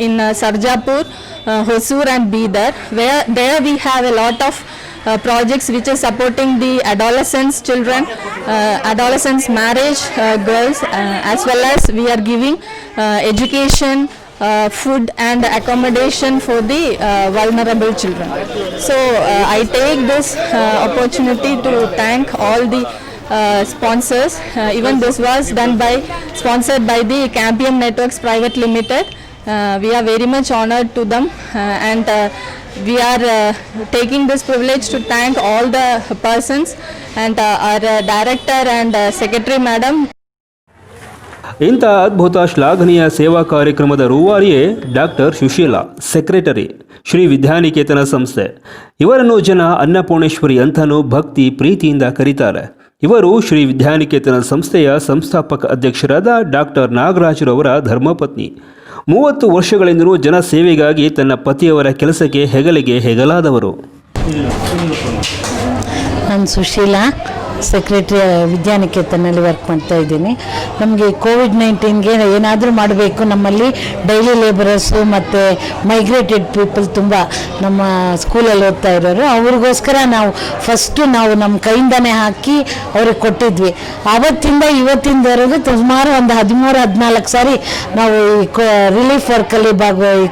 in Sarjapur, Hosur and Bidar, where there we have a lot of projects which is supporting the adolescents children, adolescents marriage girls, as well as we are giving education, food and accommodation for the vulnerable children. So I take this opportunity to thank all the sponsors. Even this was sponsored by the Cambium Networks Private Limited. We are very much honored to them, and we are taking this privilege to thank all the persons and our director and secretary madam. ಇಂಥ ಅದ್ಭುತ ಶ್ಲಾಘನೀಯ ಸೇವಾ ಕಾರ್ಯಕ್ರಮದ ರೂವಾರಿಯೇ doctor Sushila, secretary, Shri Vidyaniketan ಸಂಸ್ಥೆ. ಇವರನ್ನು ಜನ ಅನ್ನಪೂರ್ಣೇಶ್ವರಿ ಅಂತಲೂ ಭಕ್ತಿ ಪ್ರೀತಿಯಿಂದ ಕರೀತಾರೆ. ಇವರು ಶ್ರೀ ವಿದ್ಯಾನಿಕೇತನ ಸಂಸ್ಥೆಯ ಸಂಸ್ಥಾಪಕ ಅಧ್ಯಕ್ಷರಾದ ಡಾಕ್ಟರ್ ನಾಗರಾಜರವರ ಧರ್ಮಪತ್ನಿ. 30 ವರ್ಷಗಳಿಂದಲೂ ಜನ ಸೇವೆಗಾಗಿ ತನ್ನ ಪತಿಯವರ ಕೆಲಸಕ್ಕೆ ಹೆಗಲಿಗೆ ಹೆಗಲಾದವರು. ನಾನು ಸುಶೀಲಾ, ಸೆಕ್ರೆಟ್ರಿ ವಿದ್ಯಾನಿಕೇತನಲ್ಲಿ ವರ್ಕ್ ಮಾಡ್ತಾ ಇದ್ದೀನಿ. ನಮಗೆ ಕೋವಿಡ್-19ಗೆ ಏನಾದರೂ ಮಾಡಬೇಕು, ನಮ್ಮಲ್ಲಿ ಡೈಲಿ ಲೇಬರರ್ಸು ಮತ್ತು ಮೈಗ್ರೇಟೆಡ್ ಪೀಪಲ್ ತುಂಬ ನಮ್ಮ ಸ್ಕೂಲಲ್ಲಿ ಓದ್ತಾ ಇರೋರು, ಅವ್ರಿಗೋಸ್ಕರ ನಾವು ನಮ್ಮ ಕೈಯಿಂದನೇ ಹಾಕಿ ಅವ್ರಿಗೆ ಕೊಟ್ಟಿದ್ವಿ. ಆವತ್ತಿಂದ ಇವತ್ತಿನವರೆಗೂ ಸುಮಾರು ಒಂದು 13-14 ಸಾರಿ ನಾವು ರಿಲೀಫ್ ವರ್ಕಲ್ಲಿ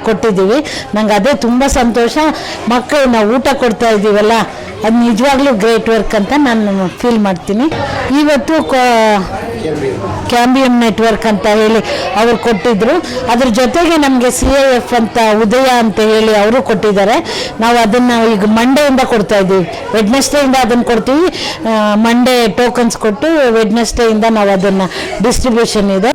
ಕೊಟ್ಟಿದ್ದೀವಿ. ನಂಗೆ ಅದೇ ತುಂಬ ಸಂತೋಷ. ಮಕ್ಕಳು ನಾವು ಊಟ ಕೊಡ್ತಾ ಇದ್ದೀವಲ್ಲ, ಅದು ನಿಜವಾಗ್ಲೂ ಗ್ರೇಟ್ ವರ್ಕ್ ಅಂತ ನಾನು ಫೀಲ್ ಮಾಡ್ತೀನಿ. ಇವತ್ತು ಕ್ಯಾಂಬಿಯಂ ನೆಟ್ವರ್ಕ್ ಅಂತ ಹೇಳಿ ಅವರು ಕೊಟ್ಟಿದ್ರು. ಅದ್ರ ಜೊತೆಗೆ ನಮಗೆ CIF ಅಂತ ಉದಯ ಅಂತ ಹೇಳಿ ಅವರು ಕೊಟ್ಟಿದ್ದಾರೆ. ನಾವು ಅದನ್ನು ಈಗ ಮಂಡೆಯಿಂದ ಕೊಡ್ತಾ ಇದ್ದೀವಿ. ವೆಡ್ನೆಸ್ಡೇಯಿಂದ ಅದನ್ನು ಕೊಡ್ತೀವಿ. ಮಂಡೇ ಟೋಕನ್ಸ್ ಕೊಟ್ಟು ವೆಡ್ನೆಸ್ಡೇಯಿಂದ ನಾವು ಅದನ್ನು ಡಿಸ್ಟ್ರಿಬ್ಯೂಷನ್ ಇದೆ.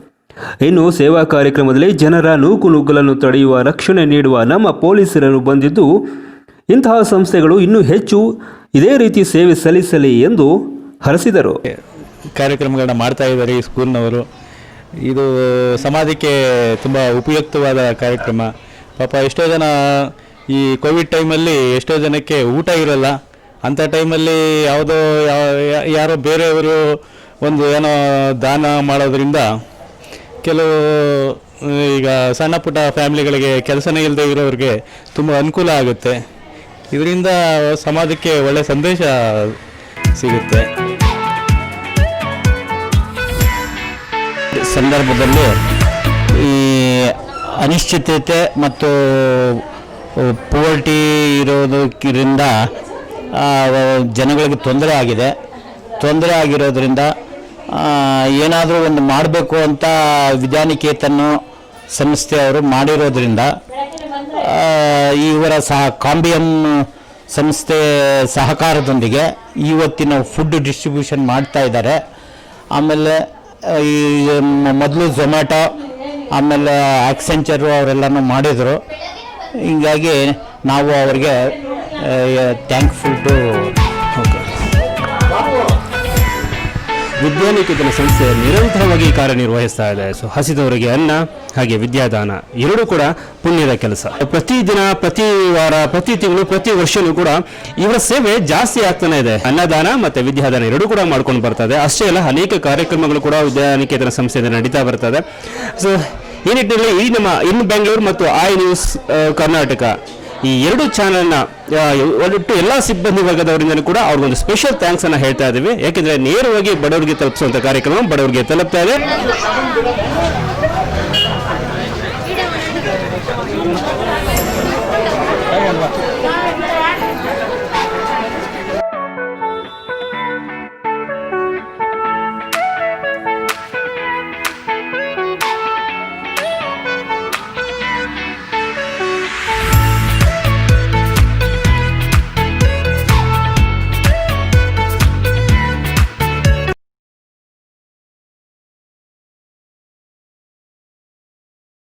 ಇನ್ನು ಸೇವಾ ಕಾರ್ಯಕ್ರಮದಲ್ಲಿ ಜನರ ನೂಕುನುಗ್ಗಲನ್ನು ತಡೆಯುವ, ರಕ್ಷಣೆ ನೀಡುವ ನಮ್ಮ ಪೊಲೀಸರನ್ನು ಬಂದಿದ್ದು, ಇಂತಹ ಸಂಸ್ಥೆಗಳು ಇನ್ನೂ ಹೆಚ್ಚು ಇದೇ ರೀತಿ ಸೇವೆ ಸಲ್ಲಿಸಲಿ ಎಂದು ಹರಸಿದರು. ಕಾರ್ಯಕ್ರಮಗಳನ್ನ ಮಾಡ್ತಾ ಇದ್ದಾರೆ ಈ ಸ್ಕೂಲ್ನವರು. ಇದು ಸಮಾಜಕ್ಕೆ ತುಂಬ ಉಪಯುಕ್ತವಾದ ಕಾರ್ಯಕ್ರಮ. ಪಾಪ ಎಷ್ಟೋ ಜನ ಈ ಕೋವಿಡ್ ಟೈಮಲ್ಲಿ ಎಷ್ಟೋ ಜನಕ್ಕೆ ಊಟ ಇರೋಲ್ಲ. ಅಂಥ ಟೈಮಲ್ಲಿ ಯಾರೋ ಬೇರೆಯವರು ಒಂದು ಏನೋ ದಾನ ಮಾಡೋದ್ರಿಂದ ಕೆಲವು ಈಗ ಸಣ್ಣ ಪುಟ್ಟ ಫ್ಯಾಮಿಲಿಗಳಿಗೆ ಕೆಲಸನೇ ಇಲ್ಲದೆ ಇರೋರಿಗೆ ತುಂಬ ಅನುಕೂಲ ಆಗುತ್ತೆ. ಇದರಿಂದ ಸಮಾಜಕ್ಕೆ ಒಳ್ಳೆಯ ಸಂದೇಶ ಸಿಗುತ್ತೆ. ಸಂದರ್ಭದಲ್ಲಿ ಈ ಅನಿಶ್ಚಿತತೆ ಮತ್ತು ಪೋವರ್ಟಿ ಇರೋದರಿಂದ ಜನಗಳಿಗೆ ತೊಂದರೆ ಆಗಿರೋದ್ರಿಂದ ಏನಾದರೂ ಒಂದು ಮಾಡಬೇಕು ಅಂತ ವಿದ್ಯಾನಿಕೇತನ ಸಂಸ್ಥೆಯವರು ಮಾಡಿರೋದ್ರಿಂದ ಇವರ ಕಾಂಬಿಯಂ ಸಂಸ್ಥೆ ಸಹಕಾರದೊಂದಿಗೆ ಇವತ್ತಿನ ಫುಡ್ ಡಿಸ್ಟ್ರಿಬ್ಯೂಷನ್ ಮಾಡ್ತಾ ಇದ್ದಾರೆ. ಆಮೇಲೆ ಈ ಮೊದಲು ಝೊಮ್ಯಾಟೊ, ಆಮೇಲೆ ಆಕ್ಸೆಂಚರು ಅವರೆಲ್ಲನೂ ಮಾಡಿದರು. ಹೀಗಾಗಿ ನಾವು ಅವರಿಗೆ ಥ್ಯಾಂಕ್ಫುಲ್ ಟು. ವಿದ್ಯಾನಿಕೇತನ ಸಂಸ್ಥೆ ನಿರಂತರವಾಗಿ ಕಾರ್ಯನಿರ್ವಹಿಸ್ತಾ ಇದೆ. ಸೊ ಹಸಿದವರಿಗೆ ಅನ್ನ ಹಾಗೆ ವಿದ್ಯಾದಾನ ಎರಡೂ ಕೂಡ ಪುಣ್ಯದ ಕೆಲಸ. ಪ್ರತಿದಿನ, ಪ್ರತಿ ವಾರ, ಪ್ರತಿ ತಿಂಗಳು, ಪ್ರತಿ ವರ್ಷನೂ ಕೂಡ ಇವರ ಸೇವೆ ಜಾಸ್ತಿ ಆಗ್ತಾನೆ ಇದೆ. ಅನ್ನದಾನ ಮತ್ತು ವಿದ್ಯಾದಾನ ಎರಡೂ ಕೂಡ ಮಾಡ್ಕೊಂಡು ಬರ್ತದೆ. ಅಷ್ಟೇ ಅಲ್ಲ, ಅನೇಕ ಕಾರ್ಯಕ್ರಮಗಳು ಕೂಡ ವಿದ್ಯಾನಿಕೇತನ ಸಂಸ್ಥೆಯಿಂದ ನಡೀತಾ ಬರ್ತದೆ. ಸೊ ಈ ನಿಟ್ಟಿನಲ್ಲಿ ಇನ್ನು ಬೆಂಗಳೂರು ಮತ್ತು iNews ಕರ್ನಾಟಕ ಈ ಎರಡು ಚಾನಲ್ನ ಒಟ್ಟು ಎಲ್ಲ ಸಿಬ್ಬಂದಿ ವರ್ಗದವರಿಂದ ಕೂಡ ಅವ್ರಿಗೊಂದು ಸ್ಪೆಷಲ್ ಥ್ಯಾಂಕ್ಸ್ ಅನ್ನು ಹೇಳ್ತಾ ಇದ್ದೀವಿ. ಯಾಕೆಂದರೆ ನೇರವಾಗಿ ಬಡವರಿಗೆ ತಲುಪಿಸುವಂಥ ಕಾರ್ಯಕ್ರಮ ಬಡವರಿಗೆ ತಲುಪ್ತಾ ಇದೆ.